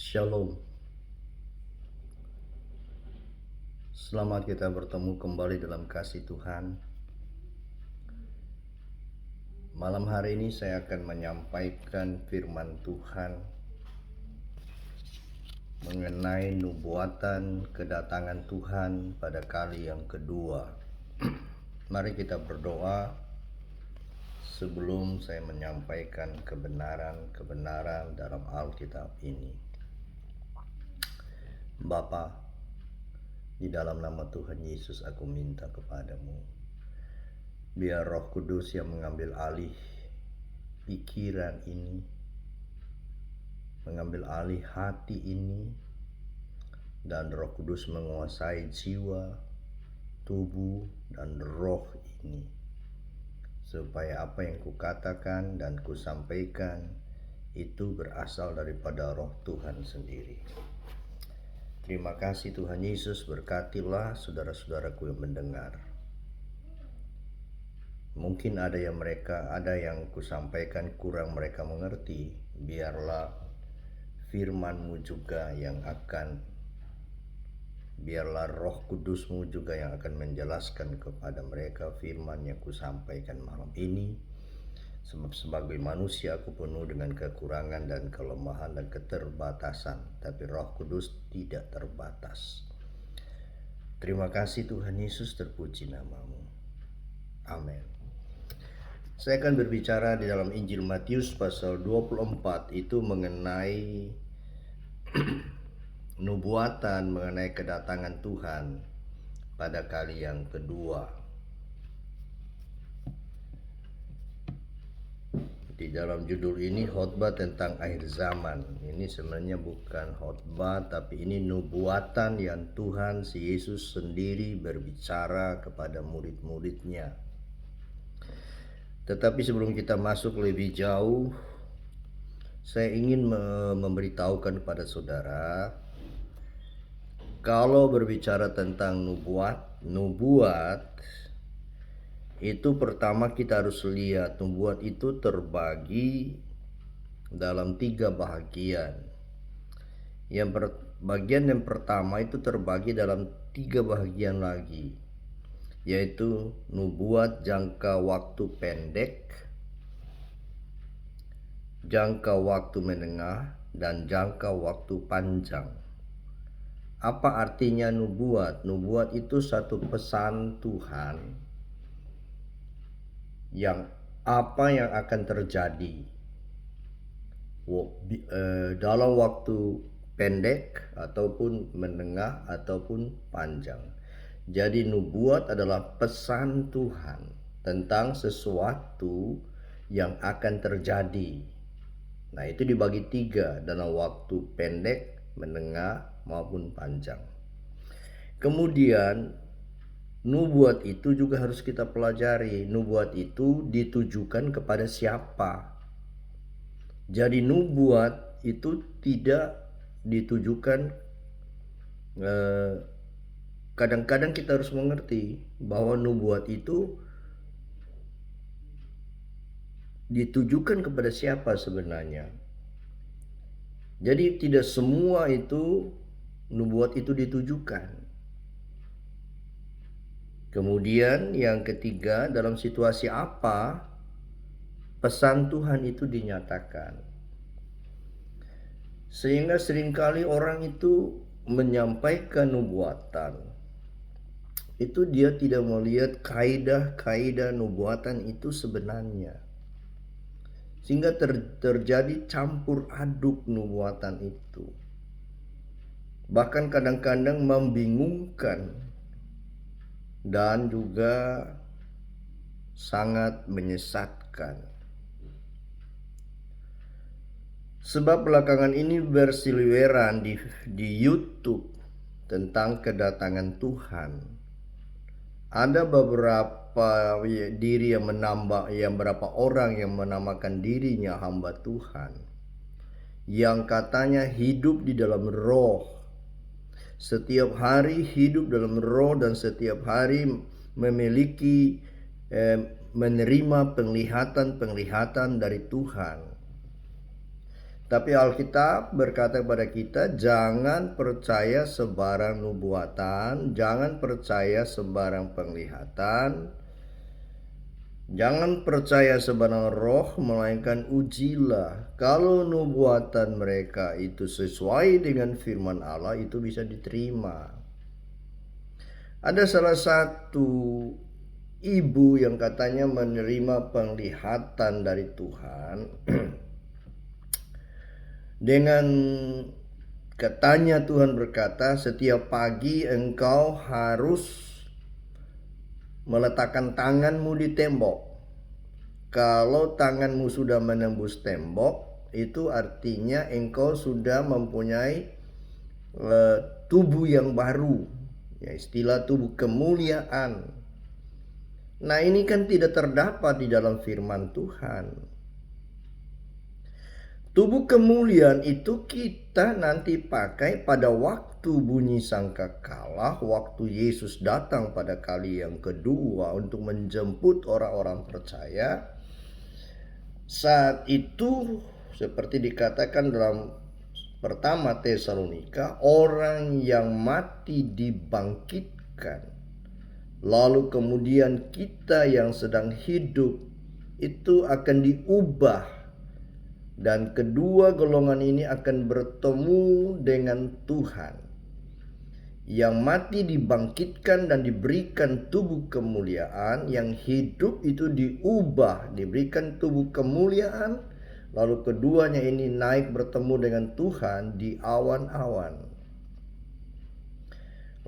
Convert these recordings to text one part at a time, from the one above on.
Shalom. Selamat kita bertemu kembali dalam kasih Tuhan. Malam hari ini saya akan menyampaikan firman Tuhan mengenai nubuatan kedatangan Tuhan pada kali yang kedua. Mari kita berdoa sebelum saya menyampaikan kebenaran dalam Alkitab ini. Bapa, di dalam nama Tuhan Yesus aku minta kepadamu, biar Roh Kudus yang mengambil alih pikiran ini, mengambil alih hati ini, dan Roh Kudus menguasai jiwa, tubuh, dan roh ini, supaya apa yang kukatakan dan kusampaikan itu berasal daripada Roh Tuhan sendiri. Terima kasih Tuhan Yesus, berkatilah saudara-saudaraku yang mendengar. Mungkin ada yang kusampaikan kurang mereka mengerti. Biarlah firman-Mu juga biarlah Roh Kudus-Mu juga yang akan menjelaskan kepada mereka firman yang kusampaikan malam ini. Sebab sebagai manusia aku penuh dengan kekurangan dan kelemahan dan keterbatasan, tapi Roh Kudus tidak terbatas. Terima kasih Tuhan Yesus, terpuji nama-Mu. Amin. Saya akan berbicara di dalam Injil Matius pasal 24 itu mengenai nubuatan mengenai kedatangan Tuhan pada kali yang kedua. Di dalam judul ini khotbah tentang akhir zaman. Ini sebenarnya bukan khotbah, tapi ini nubuatan yang Tuhan si Yesus sendiri berbicara kepada murid-muridnya. Tetapi sebelum kita masuk lebih jauh, saya ingin memberitahukan kepada saudara, kalau berbicara tentang nubuat itu pertama kita harus lihat nubuat itu terbagi dalam 3 bagian. Bagian yang pertama itu terbagi dalam 3 bagian lagi, yaitu nubuat jangka waktu pendek, jangka waktu menengah, dan jangka waktu panjang. Apa artinya nubuat? Nubuat itu satu pesan Tuhan yang akan terjadi dalam waktu pendek ataupun menengah ataupun panjang. Jadi nubuat adalah pesan Tuhan tentang sesuatu yang akan terjadi. Nah, itu dibagi 3 dalam waktu pendek, menengah, maupun panjang. Kemudian nubuat itu juga harus kita pelajari. Nubuat itu ditujukan kepada siapa? Jadi nubuat itu tidak ditujukan, kadang-kadang kita harus mengerti bahwa nubuat itu ditujukan kepada siapa sebenarnya. Jadi tidak semua itu nubuat itu ditujukan. Kemudian yang ketiga, dalam situasi apa pesan Tuhan itu dinyatakan. Sehingga seringkali orang itu menyampaikan nubuatan, itu dia tidak melihat kaidah-kaidah nubuatan itu sebenarnya. Sehingga terjadi campur aduk nubuatan itu. Bahkan kadang-kadang membingungkan dan juga sangat menyesatkan. Sebab belakangan ini berseliweran di YouTube tentang kedatangan Tuhan. Ada beberapa orang yang menamakan dirinya hamba Tuhan, yang katanya hidup di dalam roh, setiap hari hidup dalam roh, dan setiap hari memiliki menerima penglihatan dari Tuhan. Tapi Alkitab berkata kepada kita, jangan percaya sebarang nubuatan, jangan percaya sebarang penglihatan, jangan percaya sebarang roh, melainkan ujilah. Kalau nubuatan mereka itu sesuai dengan firman Allah, itu bisa diterima. Ada salah satu ibu yang katanya menerima penglihatan dari Tuhan. Dengan katanya Tuhan berkata, setiap pagi engkau harus meletakkan tanganmu di tembok. Kalau tanganmu sudah menembus tembok, itu artinya engkau sudah mempunyai tubuh yang baru. Ya, istilah tubuh kemuliaan. Nah, ini kan tidak terdapat di dalam firman Tuhan. Tubuh kemuliaan itu kita nanti pakai pada waktu bunyi sangkakala, waktu Yesus datang pada kali yang kedua untuk menjemput orang-orang percaya. Saat itu seperti dikatakan dalam pertama Tesalonika, orang yang mati dibangkitkan. Lalu kemudian kita yang sedang hidup itu akan diubah. Dan kedua golongan ini akan bertemu dengan Tuhan. Yang mati dibangkitkan dan diberikan tubuh kemuliaan. Yang hidup itu diubah, diberikan tubuh kemuliaan. Lalu keduanya ini naik bertemu dengan Tuhan di awan-awan.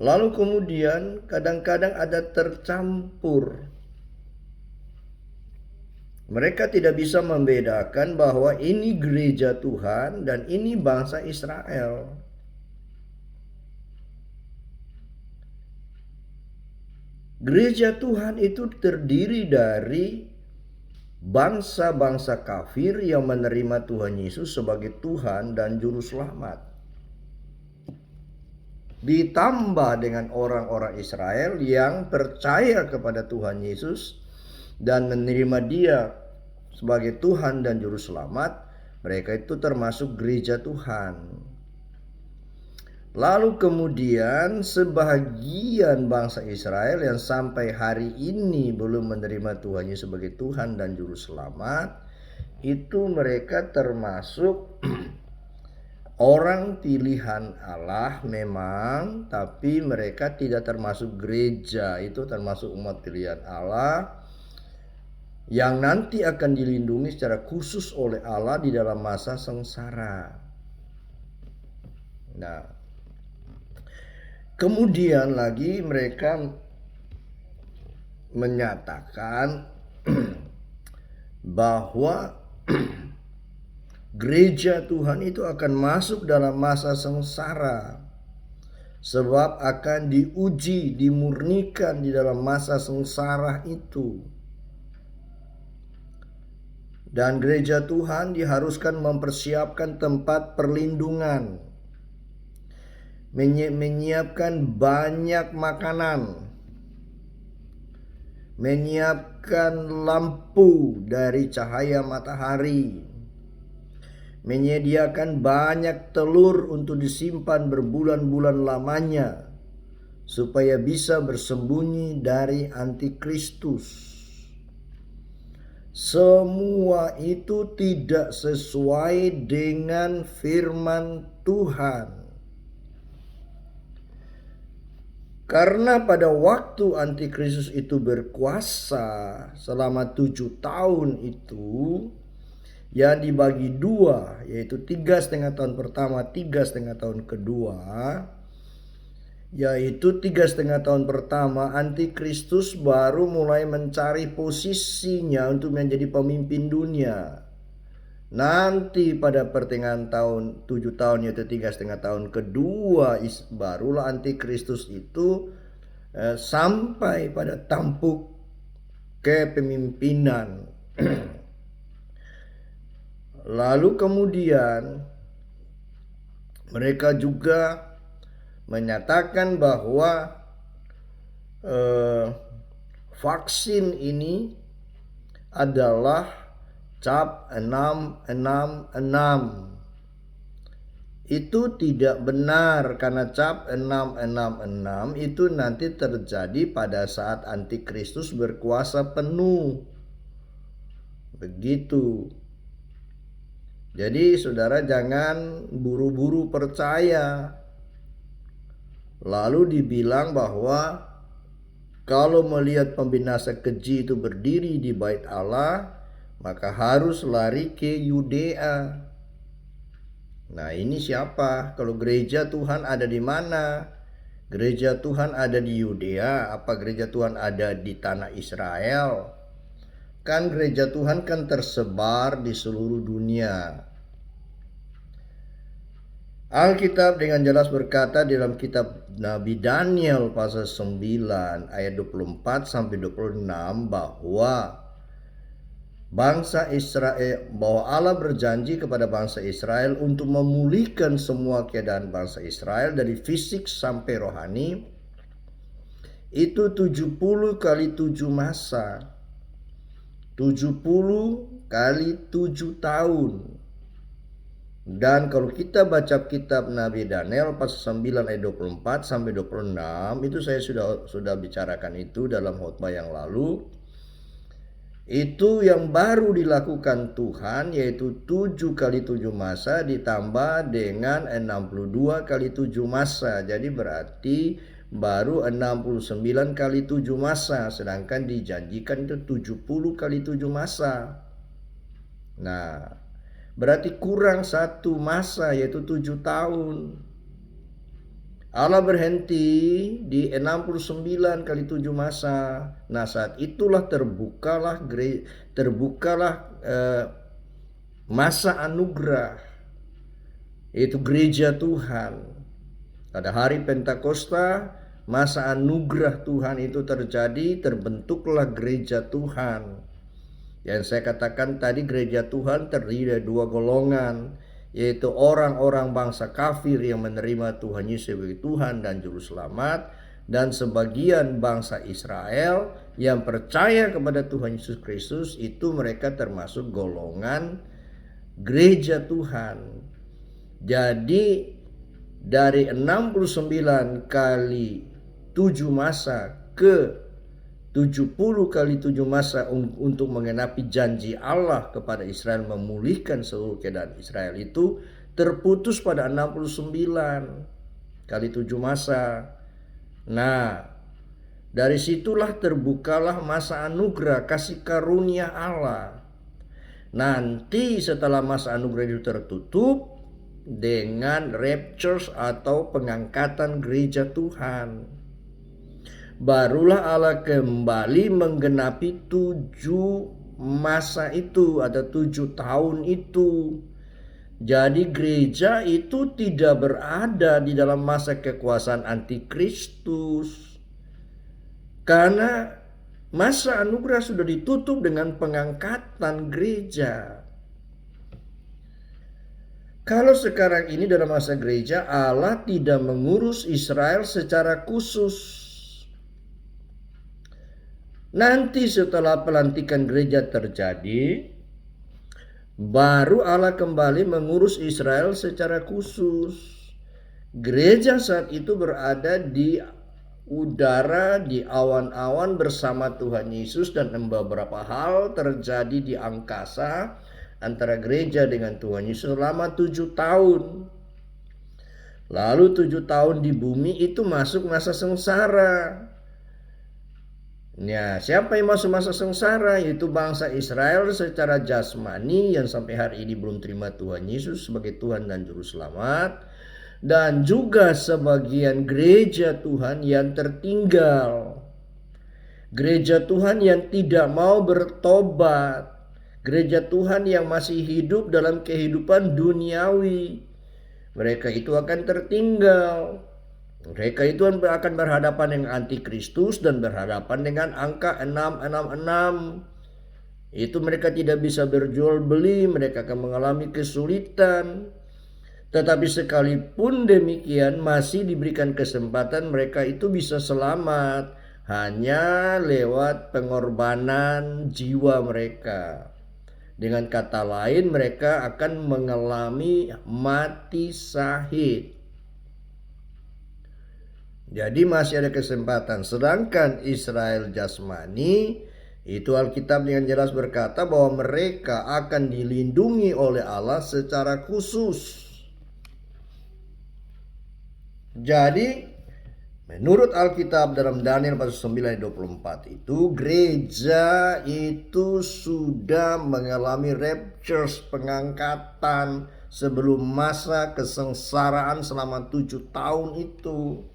Lalu kemudian kadang-kadang ada tercampur. Mereka tidak bisa membedakan bahwa ini gereja Tuhan dan ini bangsa Israel. Gereja Tuhan itu terdiri dari bangsa-bangsa kafir yang menerima Tuhan Yesus sebagai Tuhan dan Juru Selamat. Ditambah dengan orang-orang Israel yang percaya kepada Tuhan Yesus dan menerima Dia sebagai Tuhan dan Juru Selamat, mereka itu termasuk gereja Tuhan. Lalu kemudian sebagian bangsa Israel yang sampai hari ini belum menerima Tuhan Yesus sebagai Tuhan dan Juru Selamat, itu mereka termasuk orang pilihan Allah memang, tapi mereka tidak termasuk gereja, itu termasuk umat pilihan Allah yang nanti akan dilindungi secara khusus oleh Allah di dalam masa sengsara. Nah, kemudian lagi mereka menyatakan bahwa gereja Tuhan itu akan masuk dalam masa sengsara, sebab akan diuji, dimurnikan di dalam masa sengsara itu. Dan gereja Tuhan diharuskan mempersiapkan tempat perlindungan, menyiapkan banyak makanan, menyiapkan lampu dari cahaya matahari, menyediakan banyak telur untuk disimpan berbulan-bulan lamanya, supaya bisa bersembunyi dari antikristus. Semua itu tidak sesuai dengan firman Tuhan. Karena pada waktu antikristus itu berkuasa selama 7 tahun itu, ya dibagi dua, yaitu 3,5 tahun pertama, 3,5 tahun kedua. Yaitu 3,5 tahun pertama antikristus baru mulai mencari posisinya untuk menjadi pemimpin dunia. Nanti pada pertengahan tahun 7 tahun, yaitu 3,5 tahun kedua, barulah antikristus itu sampai pada tampuk kepemimpinan. Lalu kemudian mereka juga menyatakan bahwa vaksin ini adalah cap 666. itu tidak benar, karena cap 666 itu nanti terjadi pada saat antikristus berkuasa penuh. Begitu. Jadi saudara jangan buru-buru percaya. Lalu dibilang bahwa kalau melihat pembinasa keji itu berdiri di bait Allah, maka harus lari ke Yudea. Nah, ini siapa? Kalau gereja Tuhan ada di mana? Gereja Tuhan ada di Yudea. Apa gereja Tuhan ada di tanah Israel? Kan gereja Tuhan kan tersebar di seluruh dunia. Alkitab dengan jelas berkata dalam kitab Nabi Daniel pasal 9 ayat 24 sampai 26 bahwa bahwa Allah berjanji kepada bangsa Israel untuk memulihkan semua keadaan bangsa Israel dari fisik sampai rohani. Itu 70 kali 7 masa. 70 kali 7 tahun. Dan kalau kita baca kitab Nabi Daniel pasal 9 ayat 24 sampai 26, itu saya sudah bicarakan itu dalam khotbah yang lalu. Itu yang baru dilakukan Tuhan, yaitu 7 kali 7 masa ditambah dengan 62 kali 7 masa. Jadi berarti baru 69 kali 7 masa, sedangkan dijanjikan itu 70 kali 7 masa. Nah, berarti kurang 1 masa, yaitu 7 tahun. Allah berhenti di 69 kali 7 masa. Nah, saat itulah terbukalah masa anugerah, yaitu gereja Tuhan. Pada hari Pentakosta, masa anugerah Tuhan itu terjadi, terbentuklah gereja Tuhan. Yang saya katakan tadi, gereja Tuhan terdiri dari 2 golongan, yaitu orang-orang bangsa kafir yang menerima Tuhan Yesus sebagai Tuhan dan Juru Selamat, dan sebagian bangsa Israel yang percaya kepada Tuhan Yesus Kristus. Itu mereka termasuk golongan gereja Tuhan. Jadi dari 69 kali 7 masa ke 70 kali 7 masa untuk mengenapi janji Allah kepada Israel memulihkan seluruh keadaan Israel itu terputus pada 69 kali 7 masa. Nah, dari situlah terbukalah masa anugerah kasih karunia Allah. Nanti setelah masa anugerah itu tertutup dengan rapture atau pengangkatan gereja Tuhan, barulah Allah kembali menggenapi 7 masa itu atau 7 tahun itu. Jadi gereja itu tidak berada di dalam masa kekuasaan antikristus, karena masa anugerah sudah ditutup dengan pengangkatan gereja. Kalau sekarang ini dalam masa gereja, Allah tidak mengurus Israel secara khusus. Nanti setelah pelantikan gereja terjadi, baru Allah kembali mengurus Israel secara khusus. Gereja saat itu berada di udara, di awan-awan bersama Tuhan Yesus, dan beberapa hal terjadi di angkasa antara gereja dengan Tuhan Yesus selama 7 tahun. Lalu 7 tahun di bumi itu masuk masa sengsara. Ya, siapa yang masuk masa sengsara? Yaitu bangsa Israel secara jasmani yang sampai hari ini belum terima Tuhan Yesus sebagai Tuhan dan Juru Selamat, dan juga sebagian gereja Tuhan yang tertinggal, gereja Tuhan yang tidak mau bertobat, gereja Tuhan yang masih hidup dalam kehidupan duniawi. Mereka itu akan tertinggal. Mereka itu akan berhadapan dengan antikristus dan berhadapan dengan angka 666. Itu mereka tidak bisa berjual beli, mereka akan mengalami kesulitan. Tetapi sekalipun demikian, masih diberikan kesempatan mereka itu bisa selamat, hanya lewat pengorbanan jiwa mereka. Dengan kata lain, mereka akan mengalami mati syahid. Jadi masih ada kesempatan. Sedangkan Israel jasmani, itu Alkitab dengan jelas berkata bahwa mereka akan dilindungi oleh Allah secara khusus. Jadi menurut Alkitab dalam Daniel pasal 9 ayat 24 itu, gereja itu sudah mengalami rapture, pengangkatan sebelum masa kesengsaraan selama 7 tahun itu.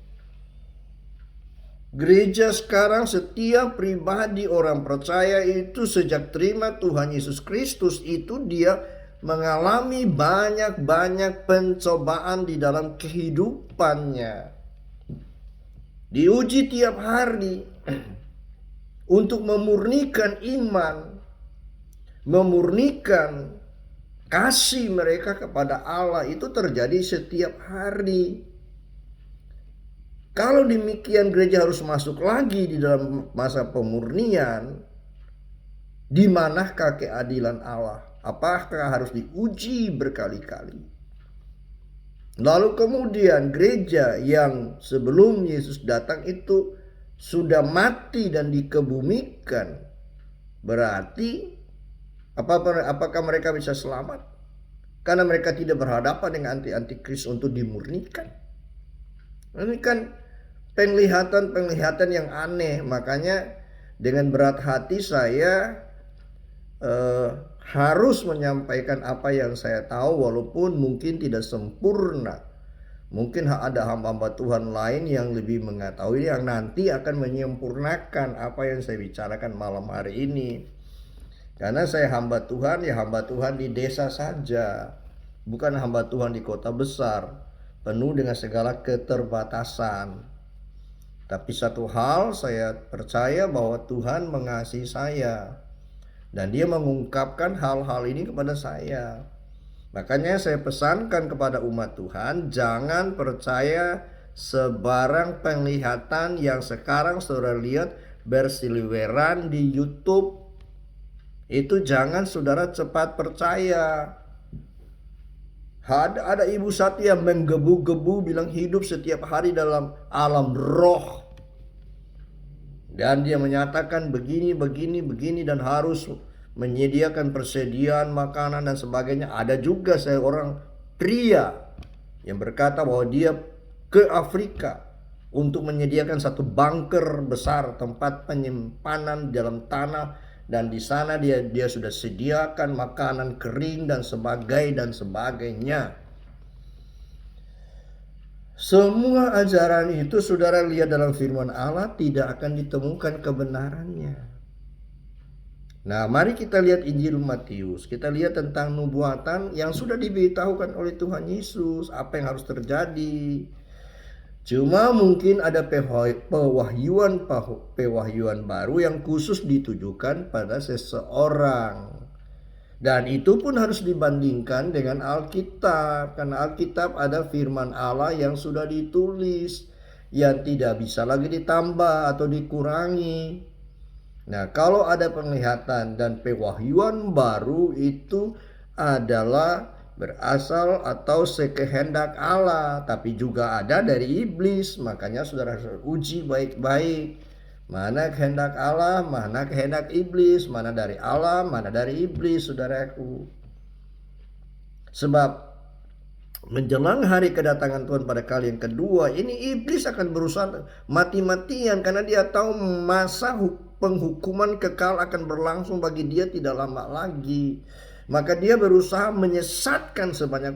Gereja sekarang, setiap pribadi orang percaya itu sejak terima Tuhan Yesus Kristus itu dia mengalami banyak pencobaan di dalam kehidupannya. Diuji tiap hari untuk memurnikan iman, memurnikan kasih mereka kepada Allah, itu terjadi setiap hari. Kalau demikian, gereja harus masuk lagi di dalam masa pemurnian. Di manakah keadilan Allah? Apakah harus diuji berkali-kali? Lalu kemudian gereja yang sebelum Yesus datang itu sudah mati dan dikebumikan, berarti apakah mereka bisa selamat? Karena mereka tidak berhadapan dengan antikris untuk dimurnikan. Ini kan penglihatan yang aneh. Makanya dengan berat hati saya harus menyampaikan apa yang saya tahu, walaupun mungkin tidak sempurna. Mungkin ada hamba-hamba Tuhan lain yang lebih mengetahui, yang nanti akan menyempurnakan apa yang saya bicarakan malam hari ini. Karena saya hamba Tuhan, ya hamba Tuhan di desa saja, bukan hamba Tuhan di kota besar, penuh dengan segala keterbatasan. Tapi satu hal saya percaya bahwa Tuhan mengasihi saya, dan Dia mengungkapkan hal-hal ini kepada saya. Makanya saya pesankan kepada umat Tuhan, jangan percaya sebarang penglihatan yang sekarang saudara lihat berseliweran di YouTube. Itu jangan saudara cepat percaya. Ada ibu satu yang menggebu-gebu bilang hidup setiap hari dalam alam roh. Dan dia menyatakan begini dan harus menyediakan persediaan makanan dan sebagainya. Ada juga seorang pria yang berkata bahwa dia ke Afrika untuk menyediakan satu bunker besar, tempat penyimpanan dalam tanah. Dan di sana dia sudah sediakan makanan kering dan sebagainya. Semua ajaran itu saudara lihat dalam firman Allah tidak akan ditemukan kebenarannya. Nah, mari kita lihat Injil Matius. Kita lihat tentang nubuatan yang sudah diberitahukan oleh Tuhan Yesus, apa yang harus terjadi. Cuma mungkin ada pewahyuan baru yang khusus ditujukan pada seseorang. Dan itu pun harus dibandingkan dengan Alkitab. Karena Alkitab ada firman Allah yang sudah ditulis, yang tidak bisa lagi ditambah atau dikurangi. Nah, kalau ada penglihatan dan pewahyuan baru, itu adalah berasal atau sekehendak Allah, tapi juga ada dari iblis. Makanya saudara harus uji baik-baik, mana kehendak Allah, mana kehendak iblis, mana dari Allah, mana dari iblis, saudaraku. Sebab menjelang hari kedatangan Tuhan pada kali yang kedua, ini iblis akan berusaha mati-matian, karena dia tahu masa penghukuman kekal akan berlangsung bagi dia tidak lama lagi. Maka dia berusaha menyesatkan sebanyak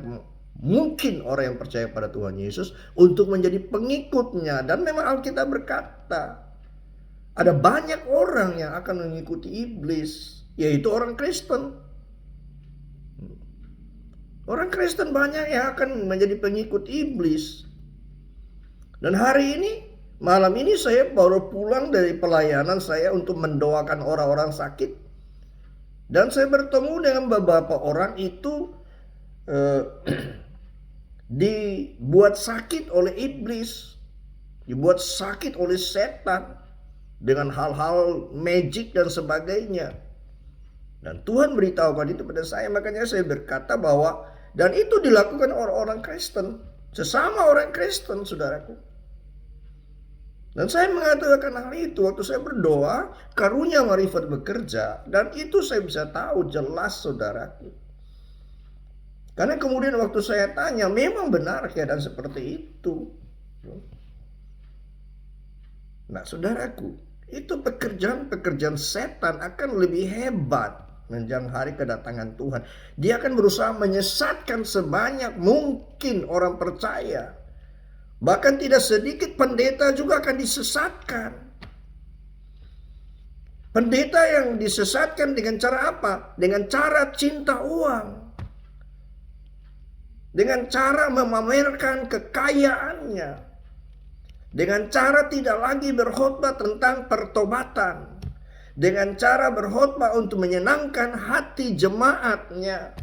mungkin orang yang percaya pada Tuhan Yesus untuk menjadi pengikutnya. Dan memang Alkitab berkata, ada banyak orang yang akan mengikuti iblis, yaitu orang Kristen. Orang Kristen banyak yang akan menjadi pengikut iblis. Dan hari ini, malam ini saya baru pulang dari pelayanan saya untuk mendoakan orang-orang sakit. Dan saya bertemu dengan beberapa orang itu dibuat sakit oleh iblis, dibuat sakit oleh setan dengan hal-hal magic dan sebagainya. Dan Tuhan beritahukan itu pada saya, makanya saya berkata bahwa, dan itu dilakukan orang-orang Kristen, sesama orang Kristen, saudaraku. Dan saya mengatakan hal itu waktu saya berdoa, karunia marifat bekerja, dan itu saya bisa tahu jelas, saudaraku. Karena kemudian waktu saya tanya, memang benar keadaan seperti itu. Nah, saudaraku, itu pekerjaan setan akan lebih hebat menjelang hari kedatangan Tuhan. Dia akan berusaha menyesatkan sebanyak mungkin orang percaya. Bahkan tidak sedikit pendeta juga akan disesatkan. Pendeta yang disesatkan dengan cara apa? Dengan cara cinta uang. Dengan cara memamerkan kekayaannya. Dengan cara tidak lagi berkhotbah tentang pertobatan. Dengan cara berkhotbah untuk menyenangkan hati jemaatnya.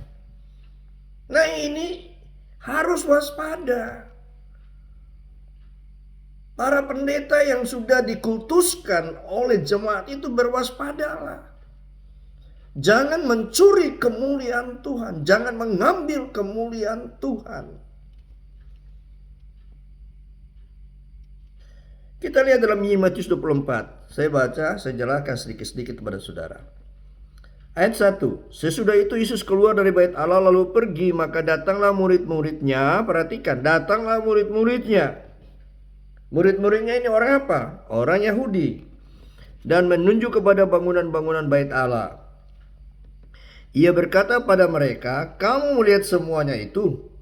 Nah, ini harus waspada. Para pendeta yang sudah dikultuskan oleh jemaat itu berwaspadalah. Jangan mencuri kemuliaan Tuhan. Jangan mengambil kemuliaan Tuhan. Kita lihat dalam Matius 24. Saya baca, saya jelaskan sedikit-sedikit kepada saudara. Ayat 1. Sesudah itu Yesus keluar dari bait Allah lalu pergi, maka datanglah murid-muridnya. Perhatikan, datanglah murid-muridnya. Murid-muridnya ini orang apa? Orang Yahudi. Dan menunjuk kepada bangunan-bangunan bait Allah. Ia berkata pada mereka, kamu melihat semuanya itu?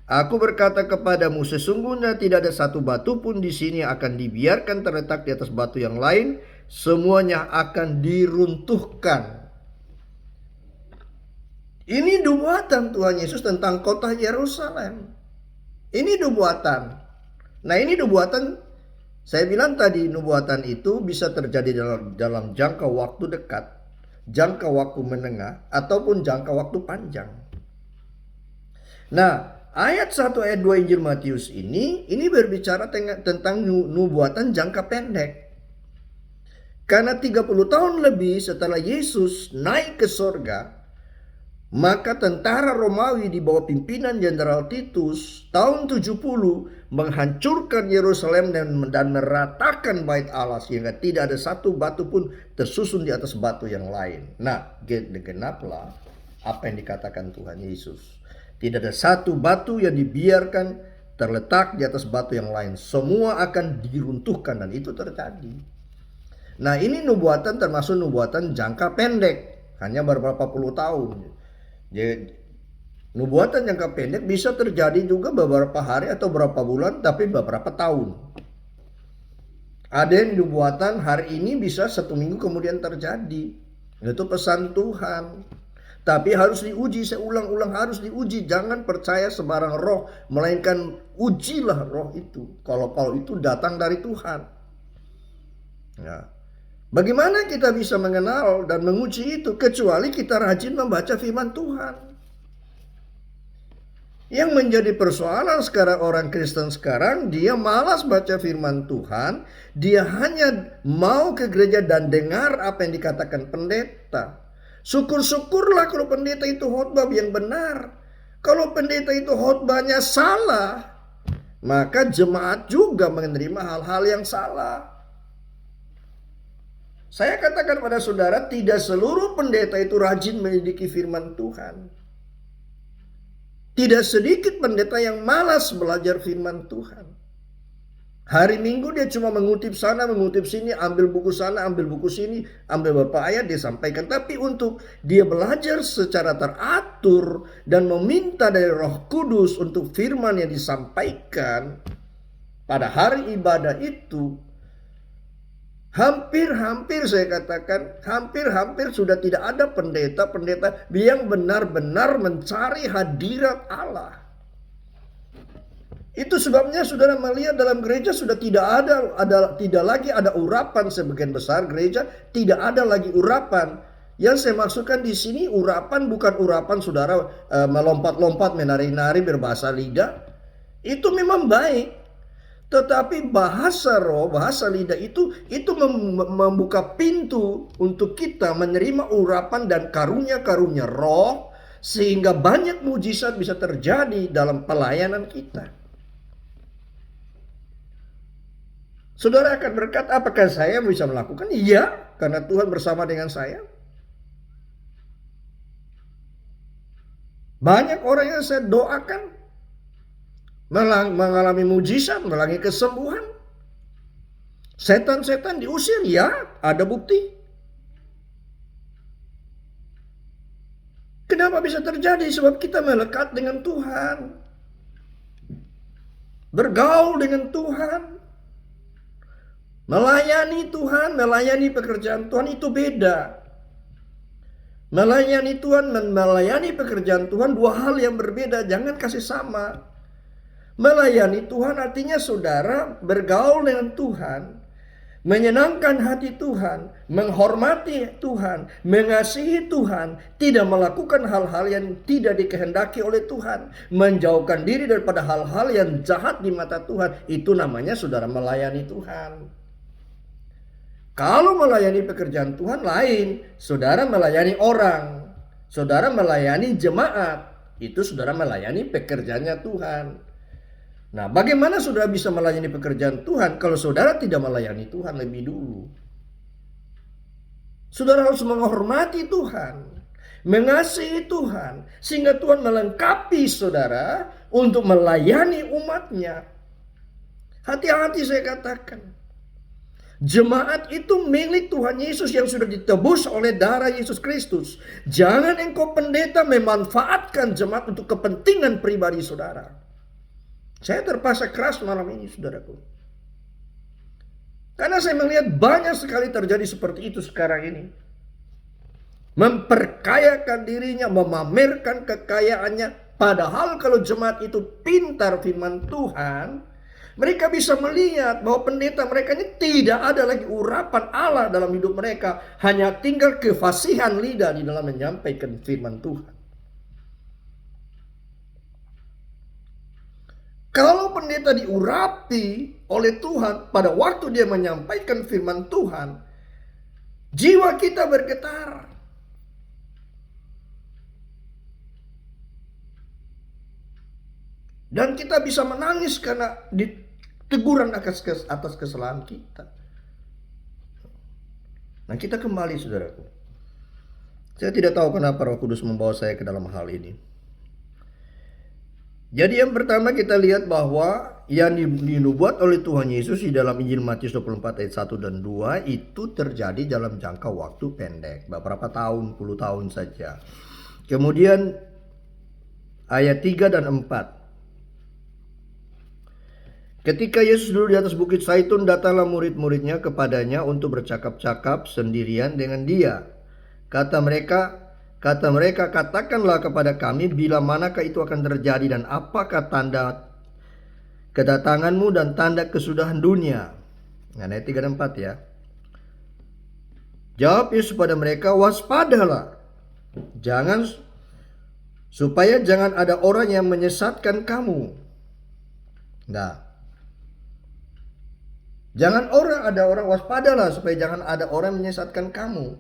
Aku berkata kepadamu, sesungguhnya tidak ada satu batu pun di sini akan dibiarkan terletak di atas batu yang lain, semuanya akan diruntuhkan. Ini nubuatan Tuhan Yesus tentang kota Yerusalem. Ini nubuatan. Nah, ini nubuatan, saya bilang tadi, nubuatan itu bisa terjadi dalam jangka waktu dekat, jangka waktu menengah, ataupun jangka waktu panjang. Nah, ayat 1 ayat 2 Injil Matius ini berbicara tentang nubuatan jangka pendek. Karena 30 tahun lebih setelah Yesus naik ke sorga, maka tentara Romawi di bawah pimpinan Jenderal Titus tahun 70 menghancurkan Yerusalem dan meratakan bait Allah sehingga tidak ada satu batu pun tersusun di atas batu yang lain. Nah, genaplah apa yang dikatakan Tuhan Yesus. Tidak ada satu batu yang dibiarkan terletak di atas batu yang lain. Semua akan diruntuhkan dan itu terjadi. Nah, ini nubuatan termasuk nubuatan jangka pendek. Hanya beberapa puluh tahun. Jadi, nubuatan jangka pendek bisa terjadi juga beberapa hari atau beberapa bulan, tapi beberapa tahun. Ada yang nubuatan hari ini bisa 1 minggu kemudian terjadi. Itu pesan Tuhan. Tapi harus diuji, saya ulang-ulang harus diuji. Jangan percaya sembarang roh, melainkan ujilah roh itu. Kalau itu datang dari Tuhan. Ya. Bagaimana kita bisa mengenal dan menguji itu kecuali kita rajin membaca firman Tuhan. Yang menjadi persoalan sekarang orang Kristen sekarang, dia malas baca firman Tuhan, dia hanya mau ke gereja dan dengar apa yang dikatakan pendeta. Syukur-syukurlah kalau pendeta itu khotbah yang benar. Kalau pendeta itu khotbahnya salah, maka jemaat juga menerima hal-hal yang salah. Saya katakan pada saudara, tidak seluruh pendeta itu rajin menyelidiki firman Tuhan. Tidak sedikit pendeta yang malas belajar firman Tuhan. Hari Minggu dia cuma mengutip sana, mengutip sini, ambil buku sana, ambil buku sini, ambil beberapa ayat dia sampaikan. Tapi untuk dia belajar secara teratur dan meminta dari Roh Kudus untuk firman yang disampaikan pada hari ibadah itu, hampir saya katakan, hampir sudah tidak ada pendeta-pendeta yang benar-benar mencari hadirat Allah. Itu sebabnya saudara melihat dalam gereja sudah tidak lagi ada urapan. Sebagian besar gereja tidak ada lagi urapan. Yang saya maksudkan di sini urapan bukan urapan saudara melompat-lompat, menari-nari, berbahasa lidah. Itu memang baik. Tetapi bahasa roh, bahasa lidah itu membuka pintu untuk kita menerima urapan dan karunia-karunia roh, sehingga banyak mujizat bisa terjadi dalam pelayanan kita. Saudara akan berkata, apakah saya bisa melakukan? Iya, karena Tuhan bersama dengan saya. Banyak orang yang saya doakan mengalami mujizat, mengalami kesembuhan. Setan-setan diusir, ya, ada bukti. Kenapa bisa terjadi? Sebab kita melekat dengan Tuhan, bergaul dengan Tuhan, melayani Tuhan, melayani pekerjaan Tuhan itu beda. Melayani Tuhan dan melayani pekerjaan Tuhan dua hal yang berbeda, jangan kasih sama. Melayani Tuhan artinya saudara bergaul dengan Tuhan, menyenangkan hati Tuhan, menghormati Tuhan, mengasihi Tuhan, tidak melakukan hal-hal yang tidak dikehendaki oleh Tuhan, menjauhkan diri daripada hal-hal yang jahat di mata Tuhan. Itu namanya saudara melayani Tuhan. Kalau melayani pekerjaan Tuhan lain, saudara melayani orang, saudara melayani jemaat, itu saudara melayani pekerjaannya Tuhan. Nah, bagaimana saudara bisa melayani pekerjaan Tuhan kalau saudara tidak melayani Tuhan lebih dulu? Saudara harus menghormati Tuhan, mengasihi Tuhan, sehingga Tuhan melengkapi saudara untuk melayani umatnya. Hati-hati saya katakan. Jemaat itu milik Tuhan Yesus yang sudah ditebus oleh darah Yesus Kristus. Jangan engkau pendeta memanfaatkan jemaat untuk kepentingan pribadi saudara. Saya terpaksa keras malam ini, saudaraku. Karena saya melihat banyak sekali terjadi seperti itu sekarang ini. Memperkayakan dirinya, memamerkan kekayaannya. Padahal kalau jemaat itu pintar firman Tuhan, mereka bisa melihat bahwa pendeta mereka ini tidak ada lagi urapan Allah dalam hidup mereka. Hanya tinggal kefasihan lidah di dalam menyampaikan firman Tuhan. Kalau pendeta diurapi oleh Tuhan pada waktu dia menyampaikan firman Tuhan, jiwa kita bergetar. Dan kita bisa menangis karena diteguran atas kesalahan kita. Nah, kita kembali saudaraku. Saya tidak tahu kenapa Roh Kudus membawa saya ke dalam hal ini. Jadi yang pertama kita lihat bahwa yang dinubuat oleh Tuhan Yesus di dalam Injil Matius 24 ayat 1 dan 2 itu terjadi dalam jangka waktu pendek. Beberapa tahun, puluh tahun saja. Kemudian ayat 3 dan 4. Ketika Yesus duduk di atas bukit Zaitun, datanglah murid-muridnya kepadanya untuk bercakap-cakap sendirian dengan dia. Kata mereka, katakanlah kepada kami bila manakah itu akan terjadi dan apakah tanda kedatanganmu dan tanda kesudahan dunia. Nah, ayat 3 dan 4 ya. Jawab Yesus pada mereka, waspadalah. Supaya jangan ada orang yang menyesatkan kamu. Nah, ada orang waspadalah supaya jangan ada orang menyesatkan kamu.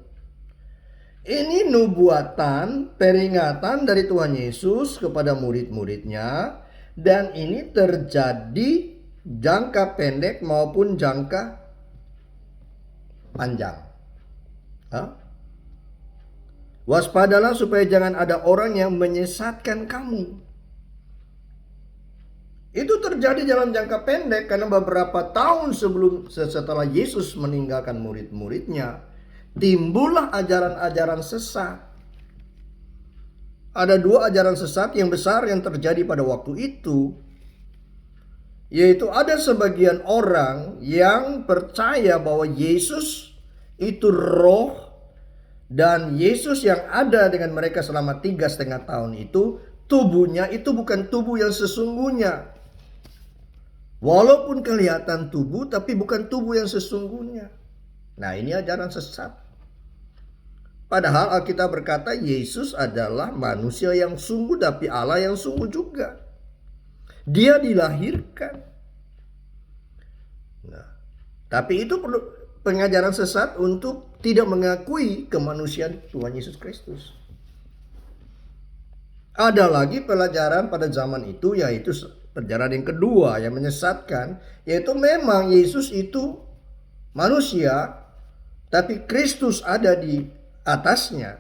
Ini nubuatan, peringatan dari Tuhan Yesus kepada murid-muridnya, dan ini terjadi jangka pendek maupun jangka panjang. Waspadalah supaya jangan ada orang yang menyesatkan kamu. Itu terjadi dalam jangka pendek karena beberapa tahun setelah Yesus meninggalkan murid-muridnya, timbullah ajaran-ajaran sesat. Ada dua ajaran sesat yang besar yang terjadi pada waktu itu, yaitu ada sebagian orang yang percaya bahwa Yesus itu roh, dan Yesus yang ada dengan mereka selama 3,5 tahun itu, tubuhnya itu bukan tubuh yang sesungguhnya. Walaupun kelihatan tubuh, tapi bukan tubuh yang sesungguhnya. Nah, ini ajaran sesat. Padahal Alkitab berkata Yesus adalah manusia yang sungguh, tapi Allah yang sungguh juga. Dia dilahirkan. Tapi itu perlu pengajaran sesat untuk tidak mengakui kemanusiaan Tuhan Yesus Kristus. Ada lagi pelajaran pada zaman itu, yaitu pelajaran yang kedua yang menyesatkan, yaitu memang Yesus itu manusia, tapi Kristus ada di atasnya.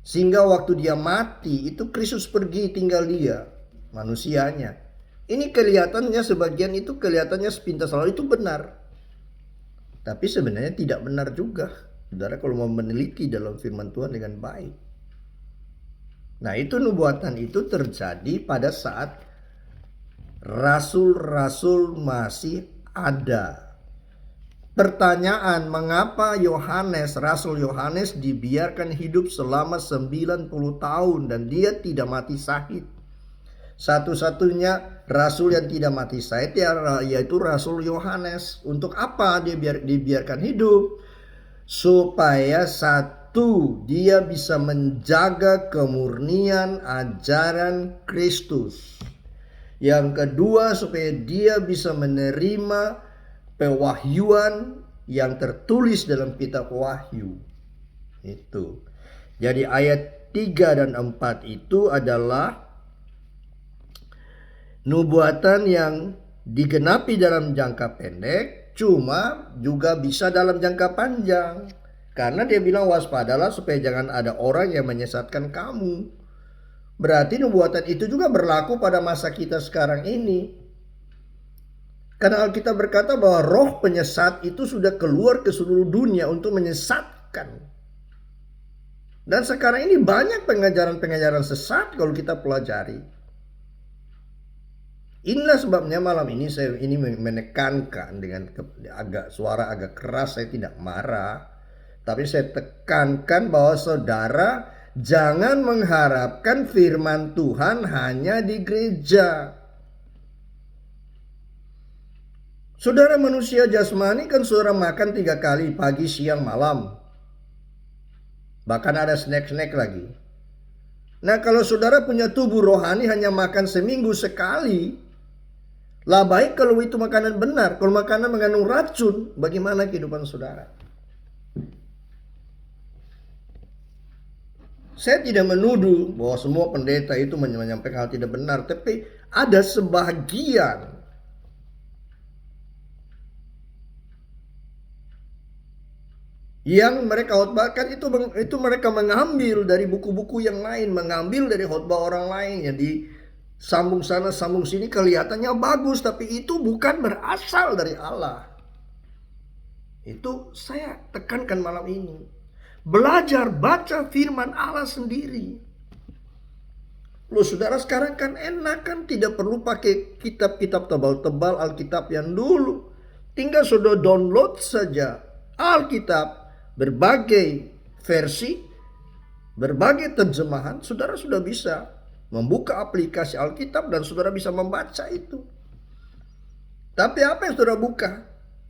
Sehingga waktu dia mati, itu Kristus pergi, tinggal dia, manusianya. Ini kelihatannya, sebagian itu kelihatannya sepintas lalu itu benar. Tapi sebenarnya tidak benar juga, saudara, kalau mau meneliti dalam firman Tuhan dengan baik. Nah, itu nubuatan itu terjadi pada saat rasul-rasul masih ada. Pertanyaan, mengapa Rasul Yohanes dibiarkan hidup selama 90 tahun dan dia tidak mati syahid? Satu-satunya rasul yang tidak mati syahid yaitu Rasul Yohanes. Untuk apa dia dibiarkan hidup? Supaya satu, dia bisa menjaga kemurnian ajaran Kristus. Yang kedua, supaya dia bisa menerima pewahyuan yang tertulis dalam kitab Wahyu. Itu. Jadi ayat 3 dan 4 itu adalah nubuatan yang digenapi dalam jangka pendek, cuma juga bisa dalam jangka panjang. Karena dia bilang waspadalah supaya jangan ada orang yang menyesatkan kamu. Berarti nubuatan itu juga berlaku pada masa kita sekarang ini. Karena Alkitab berkata bahwa roh penyesat itu sudah keluar ke seluruh dunia untuk menyesatkan. Dan sekarang ini banyak pengajaran-pengajaran sesat kalau kita pelajari. Inilah sebabnya malam ini saya menekankan dengan suara agak keras. Saya tidak marah, tapi saya tekankan bahwa saudara jangan mengharapkan firman Tuhan hanya di gereja. Saudara manusia jasmani kan saudara makan 3 kali, pagi, siang, malam. Bahkan ada snack-snack lagi. Nah, kalau saudara punya tubuh rohani hanya makan seminggu sekali, lah baik kalau itu makanan benar. Kalau makanan mengandung racun, bagaimana kehidupan saudara? Saya tidak menuduh bahwa semua pendeta itu menyampaikan hal tidak benar, tapi ada sebagian yang mereka khotbahkan itu mereka mengambil dari buku-buku yang lain, mengambil dari khotbah orang lain yang sambung sana sambung sini, kelihatannya bagus, tapi itu bukan berasal dari Allah. Itu saya tekankan malam ini. Belajar baca firman Allah sendiri. Loh saudara, sekarang kan enak kan, tidak perlu pakai kitab-kitab tebal-tebal Alkitab yang dulu. Tinggal saudara download saja Alkitab, berbagai versi, berbagai terjemahan, saudara sudah bisa membuka aplikasi Alkitab dan saudara bisa membaca itu. Tapi apa yang saudara buka?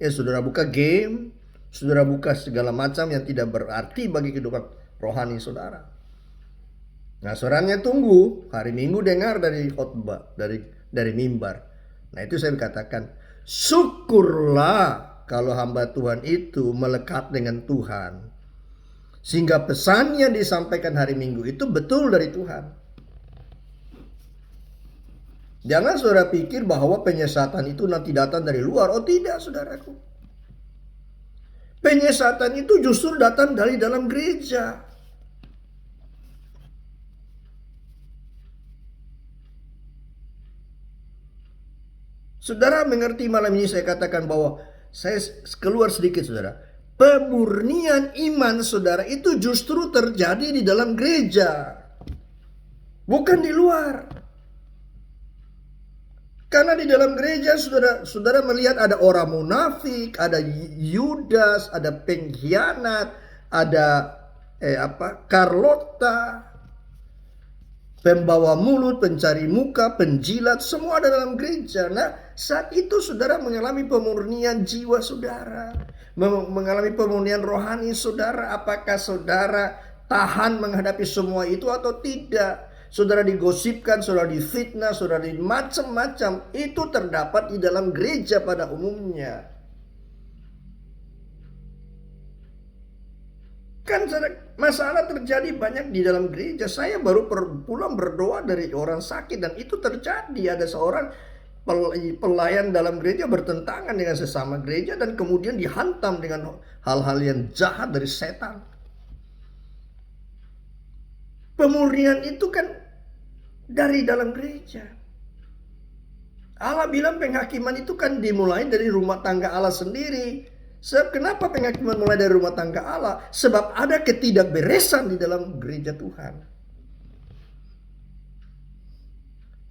Ya saudara buka game, saudara buka segala macam yang tidak berarti bagi kehidupan rohani saudara. Nah, saudaranya tunggu hari Minggu dengar dari khotbah, dari mimbar. Nah, itu saya katakan, syukurlah kalau hamba Tuhan itu melekat dengan Tuhan, sehingga pesan yang disampaikan hari Minggu itu betul dari Tuhan. Jangan saudara pikir bahwa penyesatan itu nanti datang dari luar. Oh tidak, saudaraku. Penyesatan itu justru datang dari dalam gereja. Saudara mengerti malam ini saya katakan bahwa saya keluar sedikit saudara. Pemurnian iman saudara itu justru terjadi di dalam gereja. Bukan di luar. Karena di dalam gereja saudara melihat ada orang munafik, ada Yudas, ada pengkhianat, ada Carlota, pembawa mulut, pencari muka, penjilat, semua ada dalam gereja. Nah, saat itu saudara mengalami pemurnian jiwa saudara, mengalami pemurnian rohani saudara. Apakah saudara tahan menghadapi semua itu atau tidak? Saudara digosipkan, saudara difitnah, saudara di macam-macam, itu terdapat di dalam gereja pada umumnya. Kan masalah terjadi banyak di dalam gereja. Saya baru pulang berdoa dari orang sakit dan itu terjadi. Ada seorang pelayan dalam gereja bertentangan dengan sesama gereja dan kemudian dihantam dengan hal-hal yang jahat dari setan. Pemurnian itu kan dari dalam gereja. Allah bilang penghakiman itu kan dimulai dari rumah tangga Allah sendiri. Sebab kenapa penghakiman mulai dari rumah tangga Allah? Sebab ada ketidakberesan di dalam gereja Tuhan.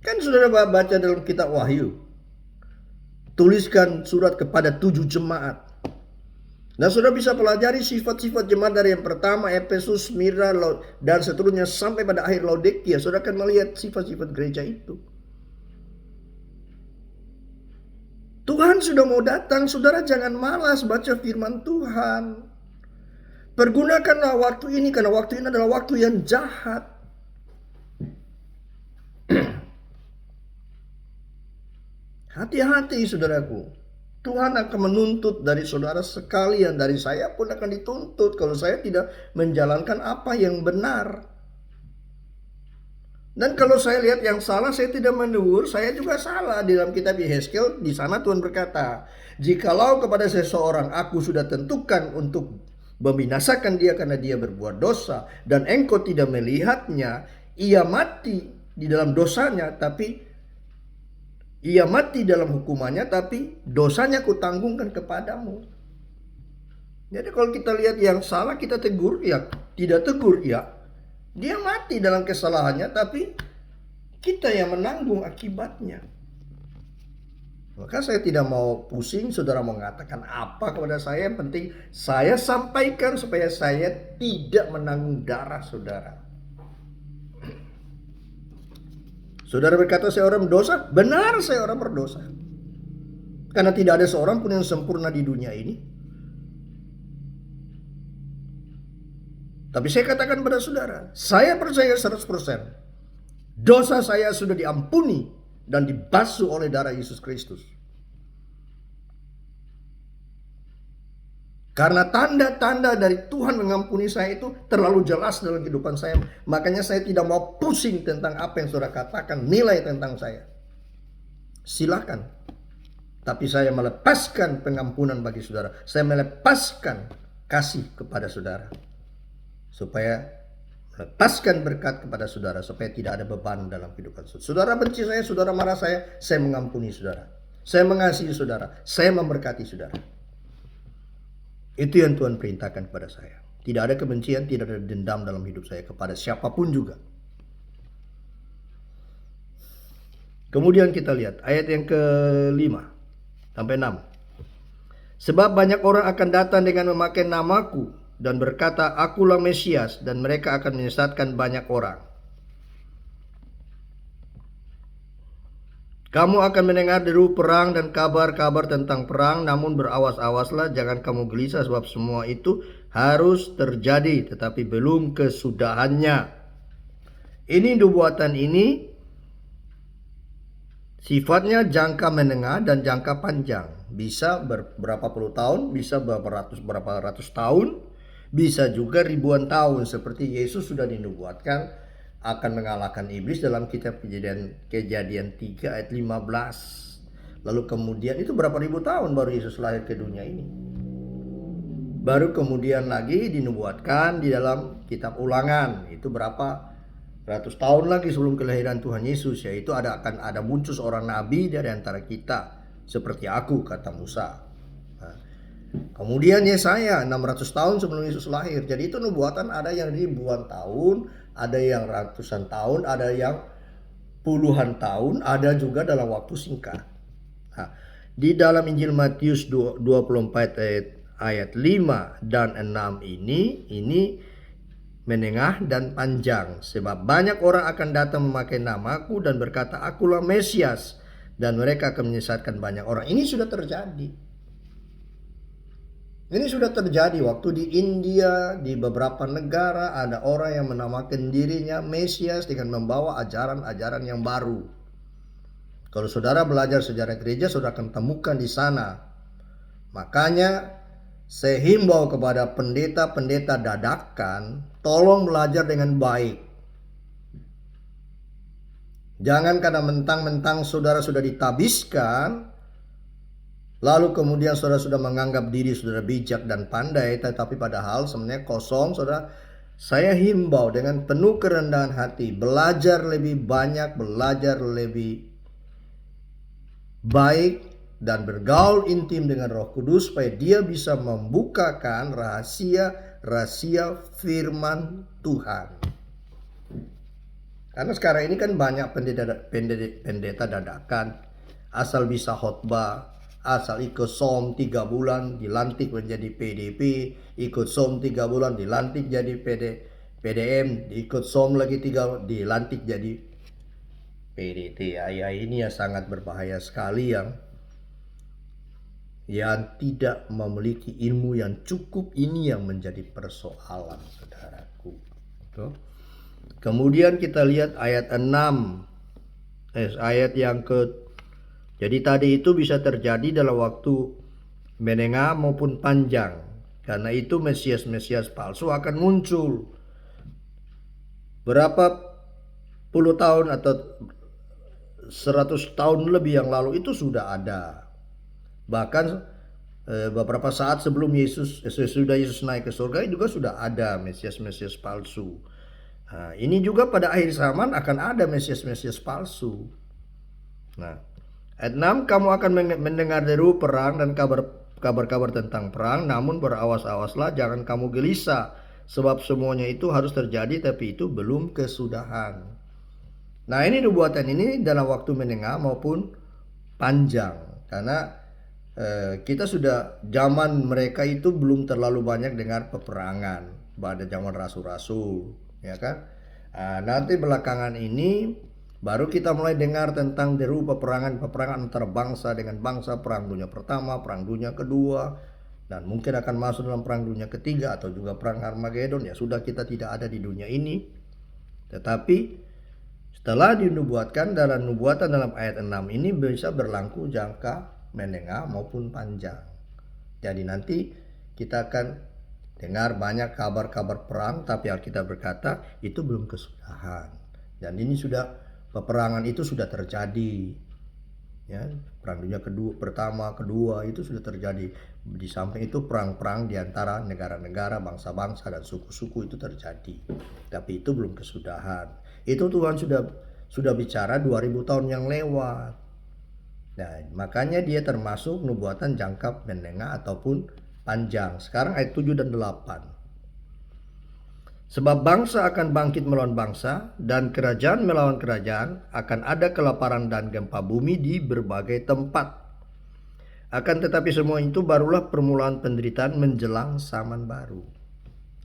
Kan saudara baca dalam kitab Wahyu. Tuliskan surat kepada 7 jemaat. Nah, saudara bisa pelajari sifat-sifat jemaat dari yang pertama Efesus, Smyrna, dan seterusnya sampai pada akhir Laodikia. Saudara akan melihat sifat-sifat gereja itu. Tuhan sudah mau datang, saudara jangan malas baca firman Tuhan. Pergunakanlah waktu ini karena waktu ini adalah waktu yang jahat. Hati-hati saudaraku. Tuhan akan menuntut dari saudara sekalian, dari saya pun akan dituntut kalau saya tidak menjalankan apa yang benar. Dan kalau saya lihat yang salah, saya tidak menegur, saya juga salah. Di dalam kitab Yehezkiel, di sana Tuhan berkata, jikalau kepada seseorang aku sudah tentukan untuk membinasakan dia karena dia berbuat dosa, dan engkau tidak melihatnya, ia mati di dalam dosanya, tapi ia mati dalam hukumannya, tapi dosanya kutanggungkan kepadamu. Jadi kalau kita lihat yang salah, kita tegur, ya tidak tegur, ya dia mati dalam kesalahannya, tapi kita yang menanggung akibatnya. Maka saya tidak mau pusing saudara mengatakan apa kepada saya. Yang penting saya sampaikan supaya saya tidak menanggung darah saudara. Saudara berkata saya orang berdosa. Benar, saya orang berdosa. Karena tidak ada seorang pun yang sempurna di dunia ini. Tapi saya katakan pada saudara, saya percaya 100%. Dosa saya sudah diampuni dan dibasuh oleh darah Yesus Kristus. Karena tanda-tanda dari Tuhan mengampuni saya itu terlalu jelas dalam kehidupan saya. Makanya saya tidak mau pusing tentang apa yang saudara katakan, nilai tentang saya. Silakan. Tapi saya melepaskan pengampunan bagi saudara. Saya melepaskan kasih kepada saudara. Supaya melepaskan berkat kepada saudara, supaya tidak ada beban dalam kehidupan saudara. Saudara benci saya, saudara marah saya mengampuni saudara. Saya mengasihi saudara, saya memberkati saudara. Itu yang Tuhan perintahkan kepada saya. Tidak ada kebencian, tidak ada dendam dalam hidup saya kepada siapapun juga. Kemudian kita lihat ayat yang ke-5 sampai 6. Sebab banyak orang akan datang dengan memakai namaku dan berkata, akulah Mesias, dan mereka akan menyesatkan banyak orang. Kamu akan mendengar deru perang dan kabar-kabar tentang perang, namun berawas-awaslah, jangan kamu gelisah, sebab semua itu harus terjadi, tetapi belum kesudahannya. Ini nubuatan ini sifatnya jangka menengah dan jangka panjang. Bisa berapa puluh tahun, bisa berapa ratus tahun, bisa juga ribuan tahun, seperti Yesus sudah dinubuatkan akan mengalahkan iblis dalam kitab Kejadian 3 ayat 15. Lalu kemudian itu berapa ribu tahun baru Yesus lahir ke dunia ini. Baru kemudian lagi dinubuatkan di dalam kitab Ulangan, itu berapa ratus tahun lagi sebelum kelahiran Tuhan Yesus, yaitu akan ada muncul seorang nabi dari antara kita seperti aku, kata Musa. Kemudian Yesaya 600 tahun sebelum Yesus lahir. Jadi itu nubuatan ada yang ribuan tahun, ada yang ratusan tahun, ada yang puluhan tahun, ada juga dalam waktu singkat. Nah, di dalam Injil Matius 24 ayat 5 dan 6 ini menengah dan panjang. Sebab banyak orang akan datang memakai namaku dan berkata, akulah Mesias, dan mereka akan menyesatkan banyak orang. Ini sudah terjadi. Ini sudah terjadi waktu di India, di beberapa negara ada orang yang menamakan dirinya Mesias dengan membawa ajaran-ajaran yang baru. Kalau saudara belajar sejarah gereja, saudara akan temukan di sana. Makanya Saya himbau kepada pendeta-pendeta dadakan, tolong belajar dengan baik. Jangan karena mentang-mentang saudara sudah ditabiskan, lalu kemudian saudara sudah menganggap diri saudara bijak dan pandai, tetapi padahal sebenarnya kosong, saudara. Saya himbau dengan penuh kerendahan hati, belajar lebih banyak, belajar lebih baik, dan bergaul intim dengan Roh Kudus supaya dia bisa membukakan rahasia-rahasia firman Tuhan. Karena sekarang ini kan banyak pendeta dadakan, asal bisa khotbah, asal ikut som 3 bulan dilantik menjadi PDP, ikut som 3 bulan dilantik jadi PDM, ikut som lagi 3 dilantik jadi PDT. Ini ya sangat berbahaya sekali yang tidak memiliki ilmu yang cukup. Ini yang menjadi persoalan, saudaraku. Kemudian kita lihat ayat 6. Ayat yang jadi tadi itu bisa terjadi dalam waktu menengah maupun panjang. Karena itu Mesias-Mesias palsu akan muncul. Berapa puluh tahun atau 100 tahun lebih yang lalu itu sudah ada. Bahkan beberapa saat sebelum sesudah Yesus naik ke surga juga sudah ada Mesias-Mesias palsu. Nah, ini juga pada akhir zaman akan ada Mesias-Mesias palsu. Nah, ayat 6, kamu akan mendengar deru perang dan kabar-kabar tentang perang, namun berawas-awaslah, jangan kamu gelisah, sebab semuanya itu harus terjadi, tapi itu belum kesudahan. Nah, ini nubuatan ini dalam waktu menengah maupun panjang, karena kita sudah zaman mereka itu belum terlalu banyak dengar peperangan pada zaman rasul-rasul, ya kan? Nanti belakangan ini baru kita mulai dengar tentang deru peperangan antara bangsa dengan bangsa, perang dunia pertama, perang dunia kedua, dan mungkin akan masuk dalam perang dunia ketiga atau juga perang Armageddon. Ya sudah, kita tidak ada di dunia ini, tetapi setelah dinubuatkan dalam nubuatan dalam ayat 6 ini bisa berlaku jangka menengah maupun panjang. Jadi nanti kita akan dengar banyak kabar-kabar perang, tapi Alkitab berkata itu belum kesudahan. Dan ini sudah, peperangan itu sudah terjadi. Ya, perang dunia pertama, kedua itu sudah terjadi. Di samping itu perang-perang di antara negara-negara, bangsa-bangsa dan suku-suku itu terjadi. Tapi itu belum kesudahan. Itu Tuhan sudah bicara 2000 tahun yang lewat. Nah, makanya dia termasuk nubuatan jangka menengah ataupun panjang. Sekarang ayat 7 dan 8. Sebab bangsa akan bangkit melawan bangsa dan kerajaan melawan kerajaan, akan ada kelaparan dan gempa bumi di berbagai tempat. Akan tetapi semua itu barulah permulaan penderitaan menjelang zaman baru.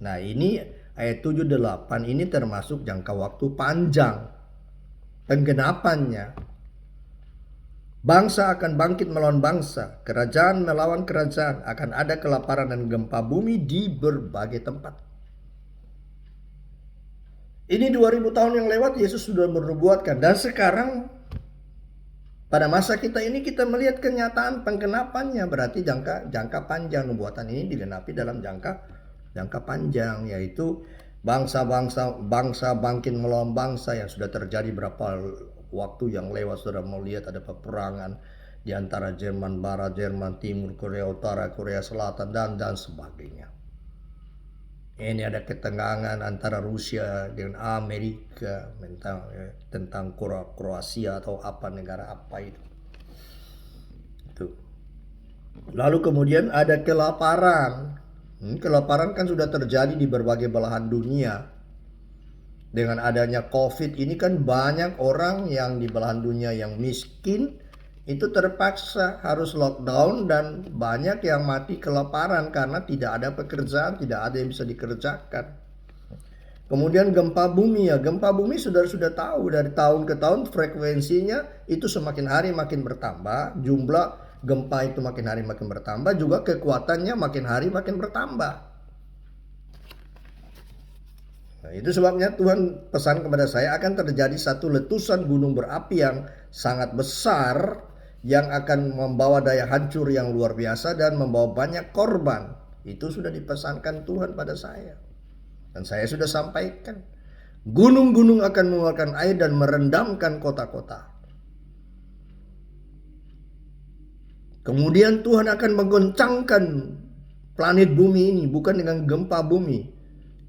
Nah, ini ayat 7 8 ini termasuk jangka waktu panjang penggenapannya. Bangsa akan bangkit melawan bangsa, kerajaan melawan kerajaan, akan ada kelaparan dan gempa bumi di berbagai tempat. Ini 2000 tahun yang lewat Yesus sudah menubuatkan, dan sekarang pada masa kita ini kita melihat kenyataan penggenapannya. Berarti jangka panjang nubuatan ini digenapi dalam jangka panjang, yaitu bangsa bangkit melawan bangsa yang sudah terjadi berapa waktu yang lewat. Sudah melihat ada peperangan di antara Jerman Barat, Jerman Timur, Korea Utara, Korea Selatan dan sebagainya. Ini ada ketegangan antara Rusia dengan Amerika tentang Kroasia atau apa, negara apa itu. Lalu kemudian ada kelaparan. Kelaparan kan sudah terjadi di berbagai belahan dunia. Dengan adanya COVID ini kan banyak orang yang di belahan dunia yang miskin itu terpaksa harus lockdown, dan banyak yang mati kelaparan karena tidak ada pekerjaan, tidak ada yang bisa dikerjakan. Kemudian gempa bumi, gempa bumi sudah tahu dari tahun ke tahun frekuensinya itu semakin hari makin bertambah, jumlah gempa itu makin hari makin bertambah, juga kekuatannya makin hari makin bertambah. Nah, itu sebabnya Tuhan pesan kepada saya akan terjadi satu letusan gunung berapi yang sangat besar yang akan membawa daya hancur yang luar biasa dan membawa banyak korban. Itu sudah dipesankan Tuhan pada saya. Dan saya sudah sampaikan. Gunung-gunung akan mengeluarkan air dan merendamkan kota-kota. Kemudian Tuhan akan menggoncangkan planet bumi ini, bukan dengan gempa bumi,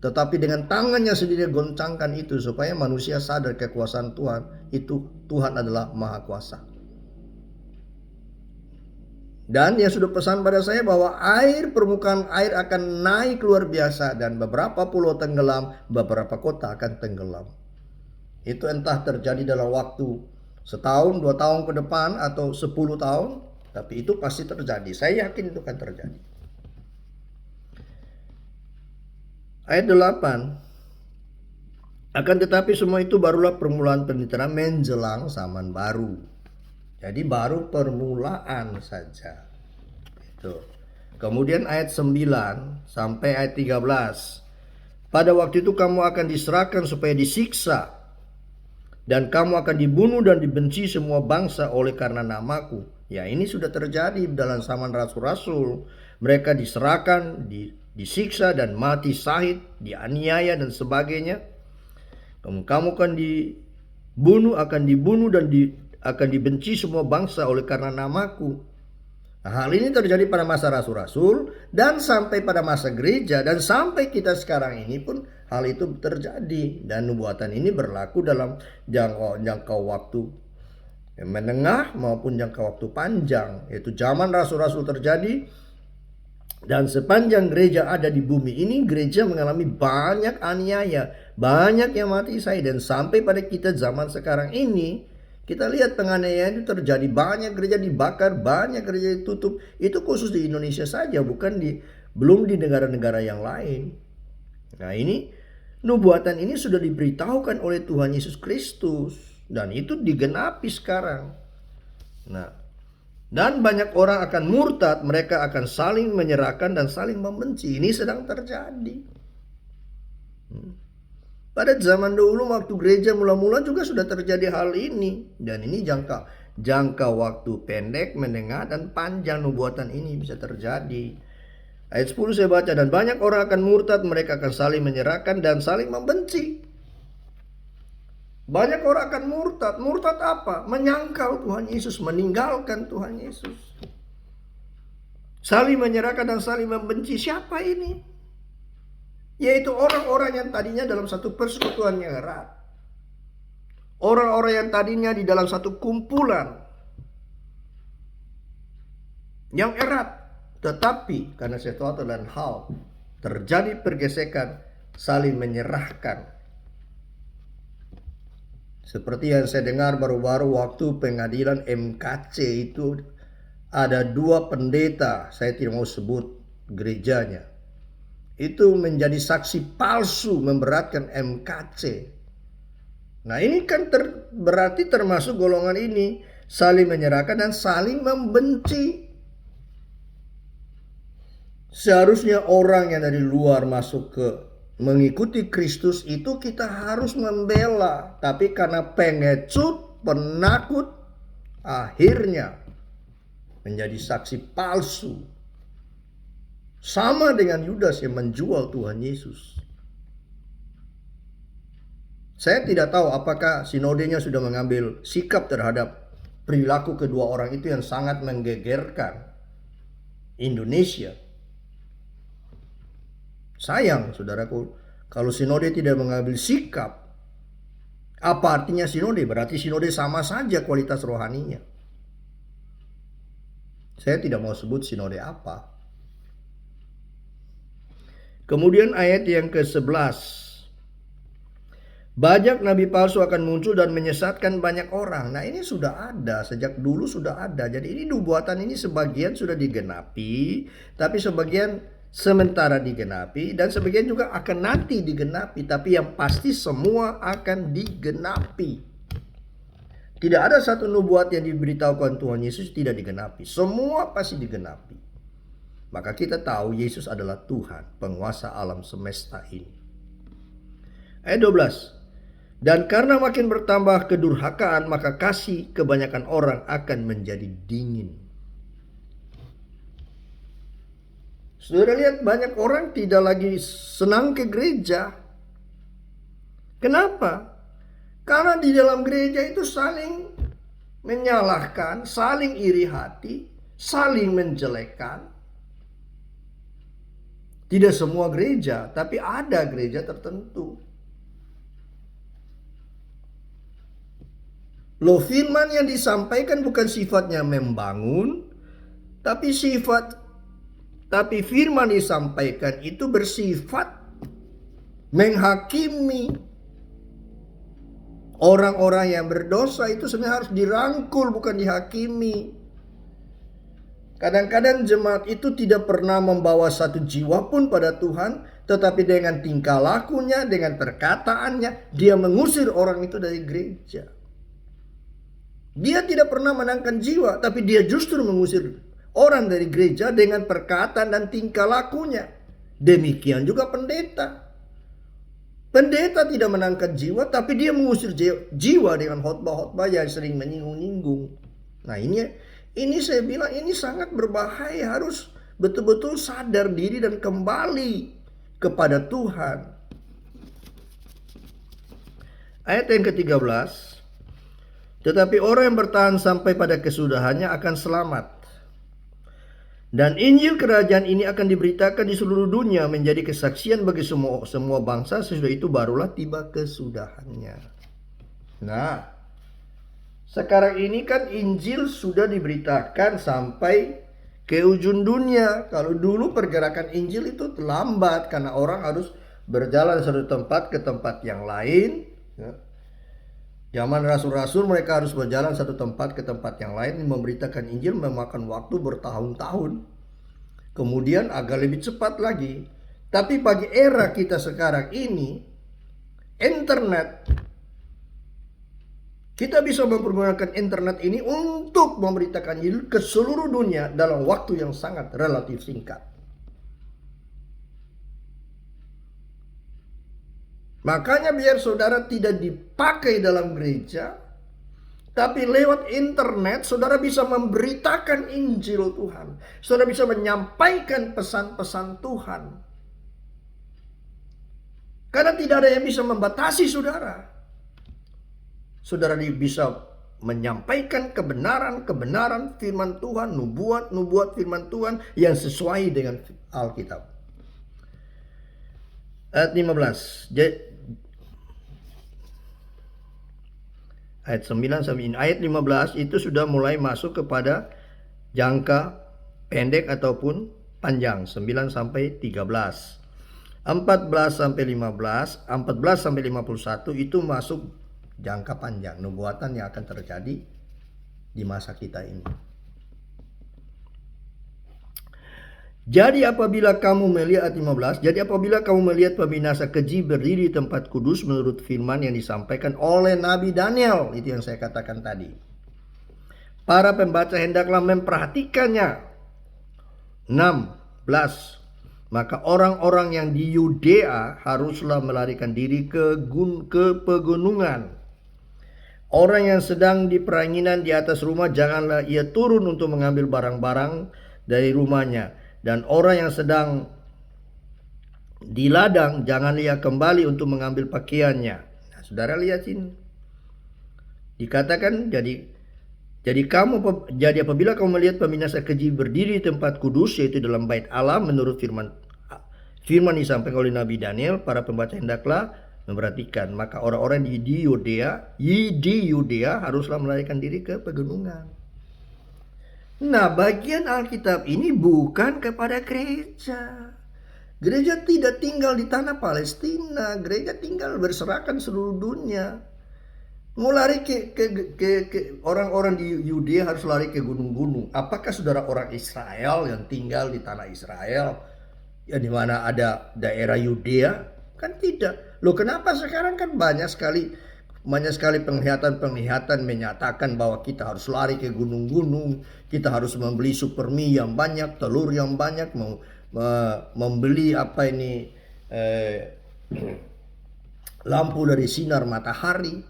tetapi dengan tangannya sendiri goncangkan itu, supaya manusia sadar kekuasaan Tuhan. Itu Tuhan adalah Maha Kuasa. Dan dia sudah pesan pada saya bahwa permukaan air akan naik luar biasa, dan beberapa pulau tenggelam, beberapa kota akan tenggelam. Itu entah terjadi dalam waktu setahun, 2 tahun ke depan, atau 10 tahun, tapi itu pasti terjadi. Saya yakin itu akan terjadi. Ayat 8. Akan tetapi semua itu barulah permulaan penderitaan menjelang zaman baru. Jadi baru permulaan saja. Itu. Kemudian ayat 9 sampai ayat 13. Pada waktu itu kamu akan diserahkan supaya disiksa, dan kamu akan dibunuh dan dibenci semua bangsa oleh karena namaku. Ya, ini sudah terjadi dalam zaman rasul-rasul. Mereka diserahkan, disiksa dan mati syahid, dianiaya dan sebagainya. Kamu akan dibunuh dan akan dibenci semua bangsa oleh karena namaku. Nah, hal ini terjadi pada masa rasul-rasul dan sampai pada masa gereja, dan sampai kita sekarang ini pun hal itu terjadi. Dan nubuatan ini berlaku dalam jangka waktu menengah maupun jangka waktu panjang, yaitu zaman rasul-rasul terjadi. Dan sepanjang gereja ada di bumi ini, gereja mengalami banyak aniaya, banyak yang mati syahid. Dan sampai pada kita zaman sekarang ini, kita lihat penganiayaan itu terjadi. Banyak gereja dibakar, banyak gereja ditutup. Itu khusus di Indonesia saja, belum di negara-negara yang lain. Nah, ini nubuatan ini sudah diberitahukan oleh Tuhan Yesus Kristus, dan itu digenapi sekarang. Nah, dan banyak orang akan murtad, mereka akan saling menyerahkan dan saling membenci. Ini sedang terjadi. Pada zaman dulu waktu gereja mula-mula juga sudah terjadi hal ini. Dan ini jangka waktu pendek, menengah, dan panjang nubuatan ini bisa terjadi. Ayat 10 saya baca, dan banyak orang akan murtad, mereka akan saling menyerahkan dan saling membenci. Banyak orang akan murtad. Murtad apa? Menyangkal Tuhan Yesus, meninggalkan Tuhan Yesus. Saling menyerahkan dan saling membenci. Siapa ini? Yaitu orang-orang yang tadinya dalam satu persekutuan yang erat. Orang-orang yang tadinya di dalam satu kumpulan yang erat. Tetapi karena sesuatu dan hal terjadi pergesekan, saling menyerahkan. Seperti yang saya dengar baru-baru waktu pengadilan MKC itu, ada 2 pendeta, saya tidak mau sebut gerejanya, itu menjadi saksi palsu memberatkan MKC. Nah, ini kan berarti termasuk golongan ini, saling menyerahkan dan saling membenci. Seharusnya orang yang dari luar masuk ke mengikuti Kristus itu kita harus membela, tapi karena pengecut, penakut, akhirnya menjadi saksi palsu. Sama dengan Yudas yang menjual Tuhan Yesus. Saya tidak tahu apakah sinodenya sudah mengambil sikap terhadap perilaku kedua orang itu yang sangat menggegerkan Indonesia. Sayang, saudaraku, kalau sinode tidak mengambil sikap. Apa artinya sinode? Berarti sinode sama saja kualitas rohaninya. Saya tidak mau sebut sinode apa. Kemudian ayat yang ke-11. Banyak nabi palsu akan muncul dan menyesatkan banyak orang. Nah, ini sudah ada, sejak dulu sudah ada. Jadi ini nubuatan ini sebagian sudah digenapi, tapi sebagian sementara digenapi, dan sebagian juga akan nanti digenapi. Tapi yang pasti semua akan digenapi. Tidak ada satu nubuat yang diberitahukan Tuhan Yesus tidak digenapi. Semua pasti digenapi. Maka kita tahu Yesus adalah Tuhan, penguasa alam semesta ini. Ayat 12. Dan karena makin bertambah kedurhakaan, maka kasih kebanyakan orang akan menjadi dingin. Saudara lihat banyak orang tidak lagi senang ke gereja. Kenapa? Karena di dalam gereja itu saling menyalahkan, saling iri hati, saling menjelekkan. Tidak semua gereja, tapi ada gereja tertentu. Loh, firman yang disampaikan bukan sifatnya membangun, tapi firman disampaikan itu bersifat menghakimi. Orang-orang yang berdosa itu sebenarnya harus dirangkul, bukan dihakimi. Kadang-kadang jemaat itu tidak pernah membawa satu jiwa pun pada Tuhan, tetapi dengan tingkah lakunya, dengan perkataannya, dia mengusir orang itu dari gereja. Dia tidak pernah menangkan jiwa, tapi dia justru mengusir orang dari gereja dengan perkataan dan tingkah lakunya. Demikian juga pendeta. Pendeta tidak menangkan jiwa, tapi dia mengusir jiwa dengan khotbah-khotbah yang sering menyinggung-nyinggung. Nah, ini saya bilang ini sangat berbahaya. Harus betul-betul sadar diri dan kembali kepada Tuhan. Ayat yang ke-13. Tetapi orang yang bertahan sampai pada kesudahannya akan selamat. Dan Injil kerajaan ini akan diberitakan di seluruh dunia menjadi kesaksian bagi semua bangsa, sesudah itu barulah tiba kesudahannya. Nah, sekarang ini kan Injil sudah diberitakan sampai ke ujung dunia. Kalau dulu pergerakan Injil itu lambat karena orang harus berjalan dari satu tempat ke tempat yang lain. Zaman rasul-rasul mereka harus berjalan satu tempat ke tempat yang lain, memberitakan Injil memakan waktu bertahun-tahun. Kemudian agak lebih cepat lagi. Tapi bagi era kita sekarang ini, internet, kita bisa mempergunakan internet ini untuk memberitakan Injil ke seluruh dunia dalam waktu yang sangat relatif singkat. Makanya biar saudara tidak dipakai dalam gereja, tapi lewat internet saudara bisa memberitakan Injil Tuhan. Saudara bisa menyampaikan pesan-pesan Tuhan. Karena tidak ada yang bisa membatasi saudara. Saudara bisa menyampaikan kebenaran firman Tuhan, nubuat firman Tuhan yang sesuai dengan Alkitab. Ayat 15. Ayat 9 sampai ini. Ayat 15 itu sudah mulai masuk kepada jangka pendek ataupun panjang. 9 sampai 13. 14 sampai 15, 14 sampai 51 itu masuk jangka panjang, nubuatan yang akan terjadi di masa kita ini. Jadi apabila kamu melihat pembinasa keji berdiri di tempat kudus menurut firman yang disampaikan oleh Nabi Daniel, itu yang saya katakan tadi, para pembaca hendaklah memperhatikannya. 16. Maka orang-orang yang di Yudea haruslah melarikan diri ke pegunungan. Orang yang sedang di peranginan di atas rumah, janganlah ia turun untuk mengambil barang-barang dari rumahnya. Dan orang yang sedang di ladang, jangan ia kembali untuk mengambil pakaiannya. Nah, saudara lihat sini. Dikatakan jadi apabila kamu melihat pembinasa keji berdiri di tempat kudus, yaitu dalam bait Allah, menurut firman disampaikan oleh Nabi Daniel, para pembaca hendaklah memperhatikan. Maka orang-orang di Yudea haruslah melarikan diri ke pegunungan. Nah, bagian Alkitab ini bukan kepada gereja. Gereja tidak tinggal di tanah Palestina. Gereja tinggal berserakan seluruh dunia. Mau lari ke orang-orang di Yudea harus lari ke gunung-gunung. Apakah saudara orang Israel yang tinggal di tanah Israel, ya di mana ada daerah Yudea? Kan tidak. Loh, kenapa sekarang kan banyak sekali penglihatan menyatakan bahwa kita harus lari ke gunung-gunung, kita harus membeli super mie yang banyak, telur yang banyak, membeli lampu dari sinar matahari.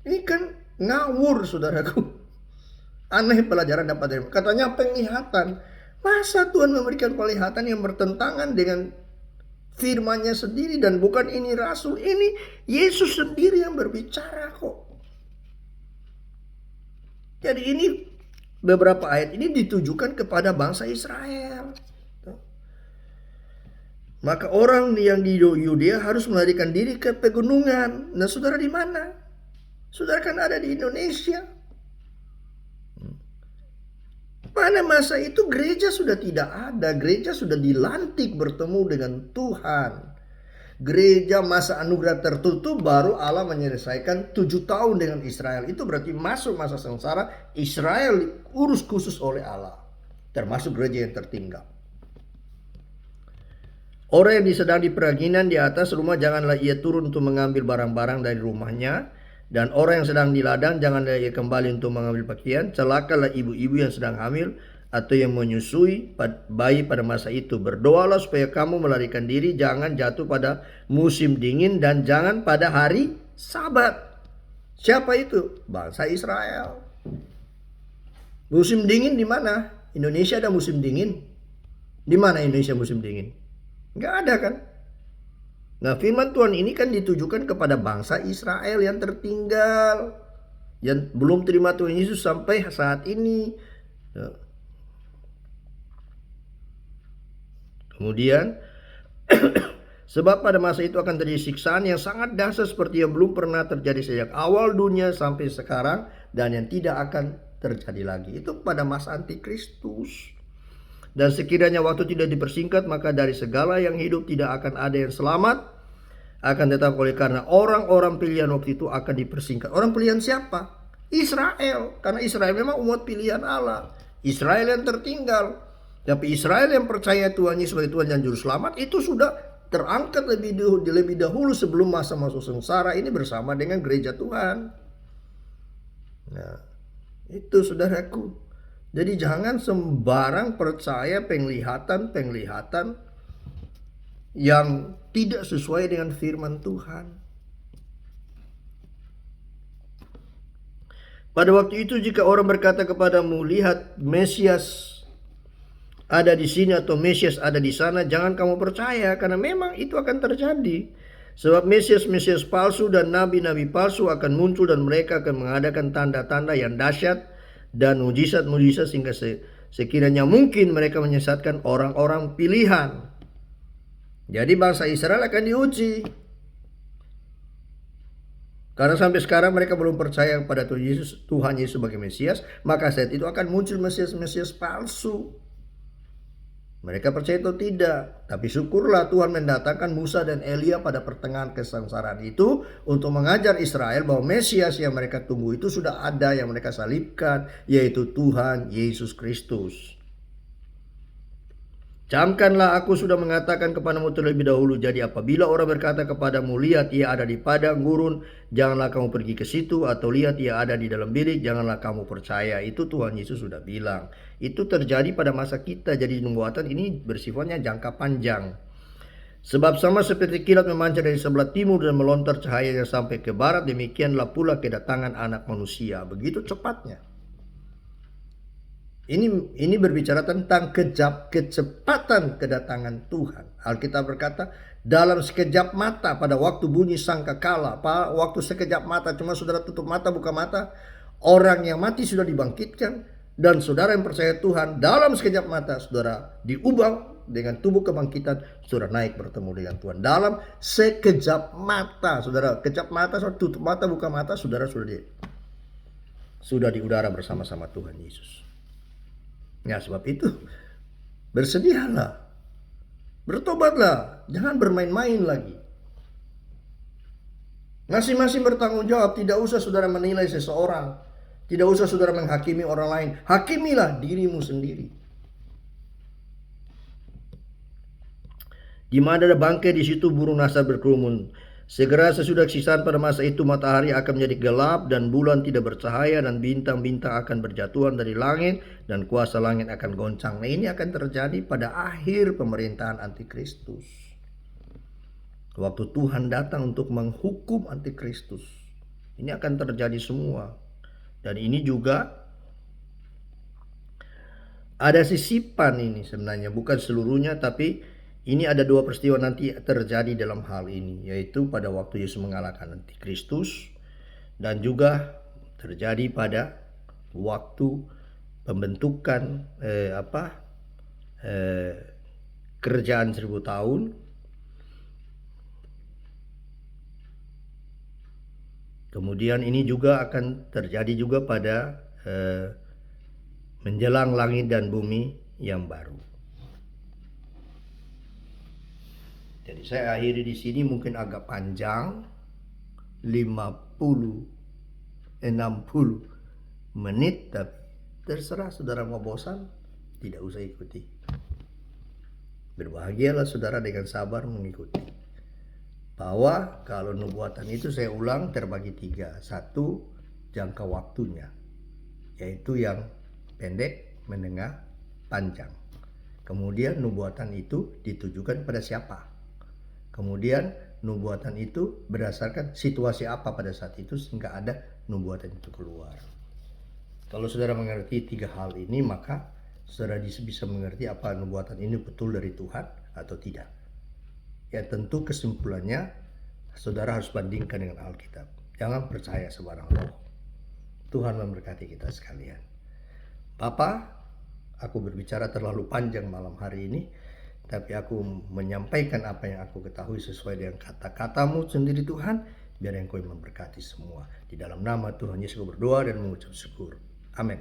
Ini kan ngawur, saudaraku. Aneh pelajaran dapat dari katanya penglihatan. Masa Tuhan memberikan penglihatan yang bertentangan dengan firman-Nya sendiri? Dan bukan ini rasul, ini Yesus sendiri yang berbicara kok. Jadi ini beberapa ayat ini ditujukan kepada bangsa Israel. Maka orang yang di Yudea harus melarikan diri ke pegunungan. Nah, saudara di mana? Saudara kan ada di Indonesia. Pada masa itu gereja sudah tidak ada. Gereja sudah dilantik bertemu dengan Tuhan. Gereja masa anugerah tertutup baru Allah menyelesaikan 7 tahun dengan Israel. Itu berarti masuk masa sengsara. Israel diurus khusus oleh Allah. Termasuk gereja yang tertinggal. Orang yang sedang di peraginan di atas rumah, janganlah ia turun untuk mengambil barang-barang dari rumahnya. Dan orang yang sedang di ladang, janganlah ia kembali untuk mengambil pakaian. Celakalah ibu-ibu yang sedang hamil atau yang menyusui bayi pada masa itu. Berdoalah supaya kamu melarikan diri, jangan jatuh pada musim dingin dan jangan pada hari Sabat. Siapa itu? Bangsa Israel. Musim dingin di mana? Indonesia ada musim dingin? Di mana Indonesia musim dingin? Nggak ada kan? Nah, firman Tuhan ini kan ditujukan kepada bangsa Israel yang tertinggal, yang belum terima Tuhan Yesus sampai saat ini. Kemudian sebab pada masa itu akan terjadi siksaan yang sangat dahsyat seperti yang belum pernah terjadi sejak awal dunia sampai sekarang, dan yang tidak akan terjadi lagi. Itu pada masa antikristus. Dan sekiranya waktu tidak dipersingkat, maka dari segala yang hidup tidak akan ada yang selamat. Akan tetap oleh karena orang-orang pilihan waktu itu akan dipersingkat. Orang pilihan siapa? Israel. Karena Israel memang umat pilihan Allah. Israel yang tertinggal. Tapi Israel yang percaya Tuhan Yesus sebagai Tuhan dan Juru Selamat itu sudah terangkat lebih dahulu sebelum masa masuk sengsara ini bersama dengan gereja Tuhan. Nah, itu saudaraku. Jadi jangan sembarang percaya penglihatan yang tidak sesuai dengan firman Tuhan. Pada waktu itu jika orang berkata kepadamu, lihat Mesias ada di sini atau Mesias ada di sana, jangan kamu percaya, karena memang itu akan terjadi. Sebab Mesias palsu dan nabi-nabi palsu akan muncul dan mereka akan mengadakan tanda-tanda yang dahsyat dan mujizat-mujizat sehingga sekiranya mungkin mereka menyesatkan orang-orang pilihan. Jadi bangsa Israel akan diuji. Karena sampai sekarang mereka belum percaya kepada Tuhan Yesus sebagai Mesias, maka saat itu akan muncul Mesias palsu. Mereka percaya atau tidak, tapi syukurlah Tuhan mendatangkan Musa dan Elia pada pertengahan kesengsaraan itu untuk mengajar Israel bahwa Mesias yang mereka tunggu itu sudah ada, yang mereka salibkan, yaitu Tuhan Yesus Kristus. Camkanlah aku sudah mengatakan kepadamu terlebih dahulu. Jadi apabila orang berkata kepadamu, lihat ia ada di padang gurun, janganlah kamu pergi ke situ, atau lihat ia ada di dalam bilik, janganlah kamu percaya. Itu Tuhan Yesus sudah bilang. Itu terjadi pada masa kita. Jadi nubuatan ini bersifatnya jangka panjang. Sebab sama seperti kilat memancar dari sebelah timur dan melontar cahayanya sampai ke barat, demikianlah pula kedatangan Anak Manusia. Begitu cepatnya. Ini berbicara tentang kecepatan kedatangan Tuhan. Alkitab berkata, dalam sekejap mata, pada waktu bunyi sangkakala, waktu sekejap mata, cuma saudara tutup mata, buka mata, orang yang mati sudah dibangkitkan, dan saudara yang percaya Tuhan, dalam sekejap mata, saudara diubah dengan tubuh kebangkitan, saudara naik bertemu dengan Tuhan. Dalam sekejap mata, saudara, kejap mata, saudara tutup mata, buka mata, saudara sudah di udara bersama-sama Tuhan Yesus. Ya, sebab itu bersedialah, bertobatlah, jangan bermain-main lagi. Masing-masing bertanggung jawab. Tidak usah saudara menilai seseorang, tidak usah saudara menghakimi orang lain. Hakimilah dirimu sendiri. Di mana ada bangkai, di situ burung nasar berkerumun. Segera sesudah siksaan pada masa itu, matahari akan menjadi gelap dan bulan tidak bercahaya dan bintang-bintang akan berjatuhan dari langit dan kuasa langit akan goncang. Nah, ini akan terjadi pada akhir pemerintahan antikristus. Waktu Tuhan datang untuk menghukum antikristus. Ini akan terjadi semua. Dan ini juga Ada sisipan ini sebenarnya, bukan seluruhnya, tapi ini ada dua peristiwa nanti terjadi dalam hal ini, yaitu pada waktu Yesus mengalahkan Antikristus dan juga terjadi pada waktu pembentukan kerajaan 1000 tahun. Kemudian ini juga akan terjadi juga pada menjelang langit dan bumi yang baru. Jadi saya akhiri di sini, mungkin agak panjang, 50-60 menit, tapi terserah saudara mau bosan, tidak usah ikuti. Berbahagialah saudara dengan sabar mengikuti. Bahwa kalau nubuatan itu, saya ulang, terbagi 3. 1, jangka waktunya, yaitu yang pendek, menengah, panjang. Kemudian nubuatan itu ditujukan pada siapa. Kemudian nubuatan itu berdasarkan situasi apa pada saat itu sehingga ada nubuatan itu keluar. Kalau saudara mengerti 3 hal ini, maka saudara bisa mengerti apa nubuatan ini betul dari Tuhan atau tidak. Ya tentu kesimpulannya saudara harus bandingkan dengan Alkitab. Jangan percaya sembarang roh. Tuhan memberkati kita sekalian. Bapak, aku berbicara terlalu panjang malam hari ini, tapi aku menyampaikan apa yang aku ketahui sesuai dengan kata-katamu sendiri Tuhan. Biar Engkau memberkati semua. Di dalam nama Tuhan Yesus berdoa dan mengucap syukur. Amin.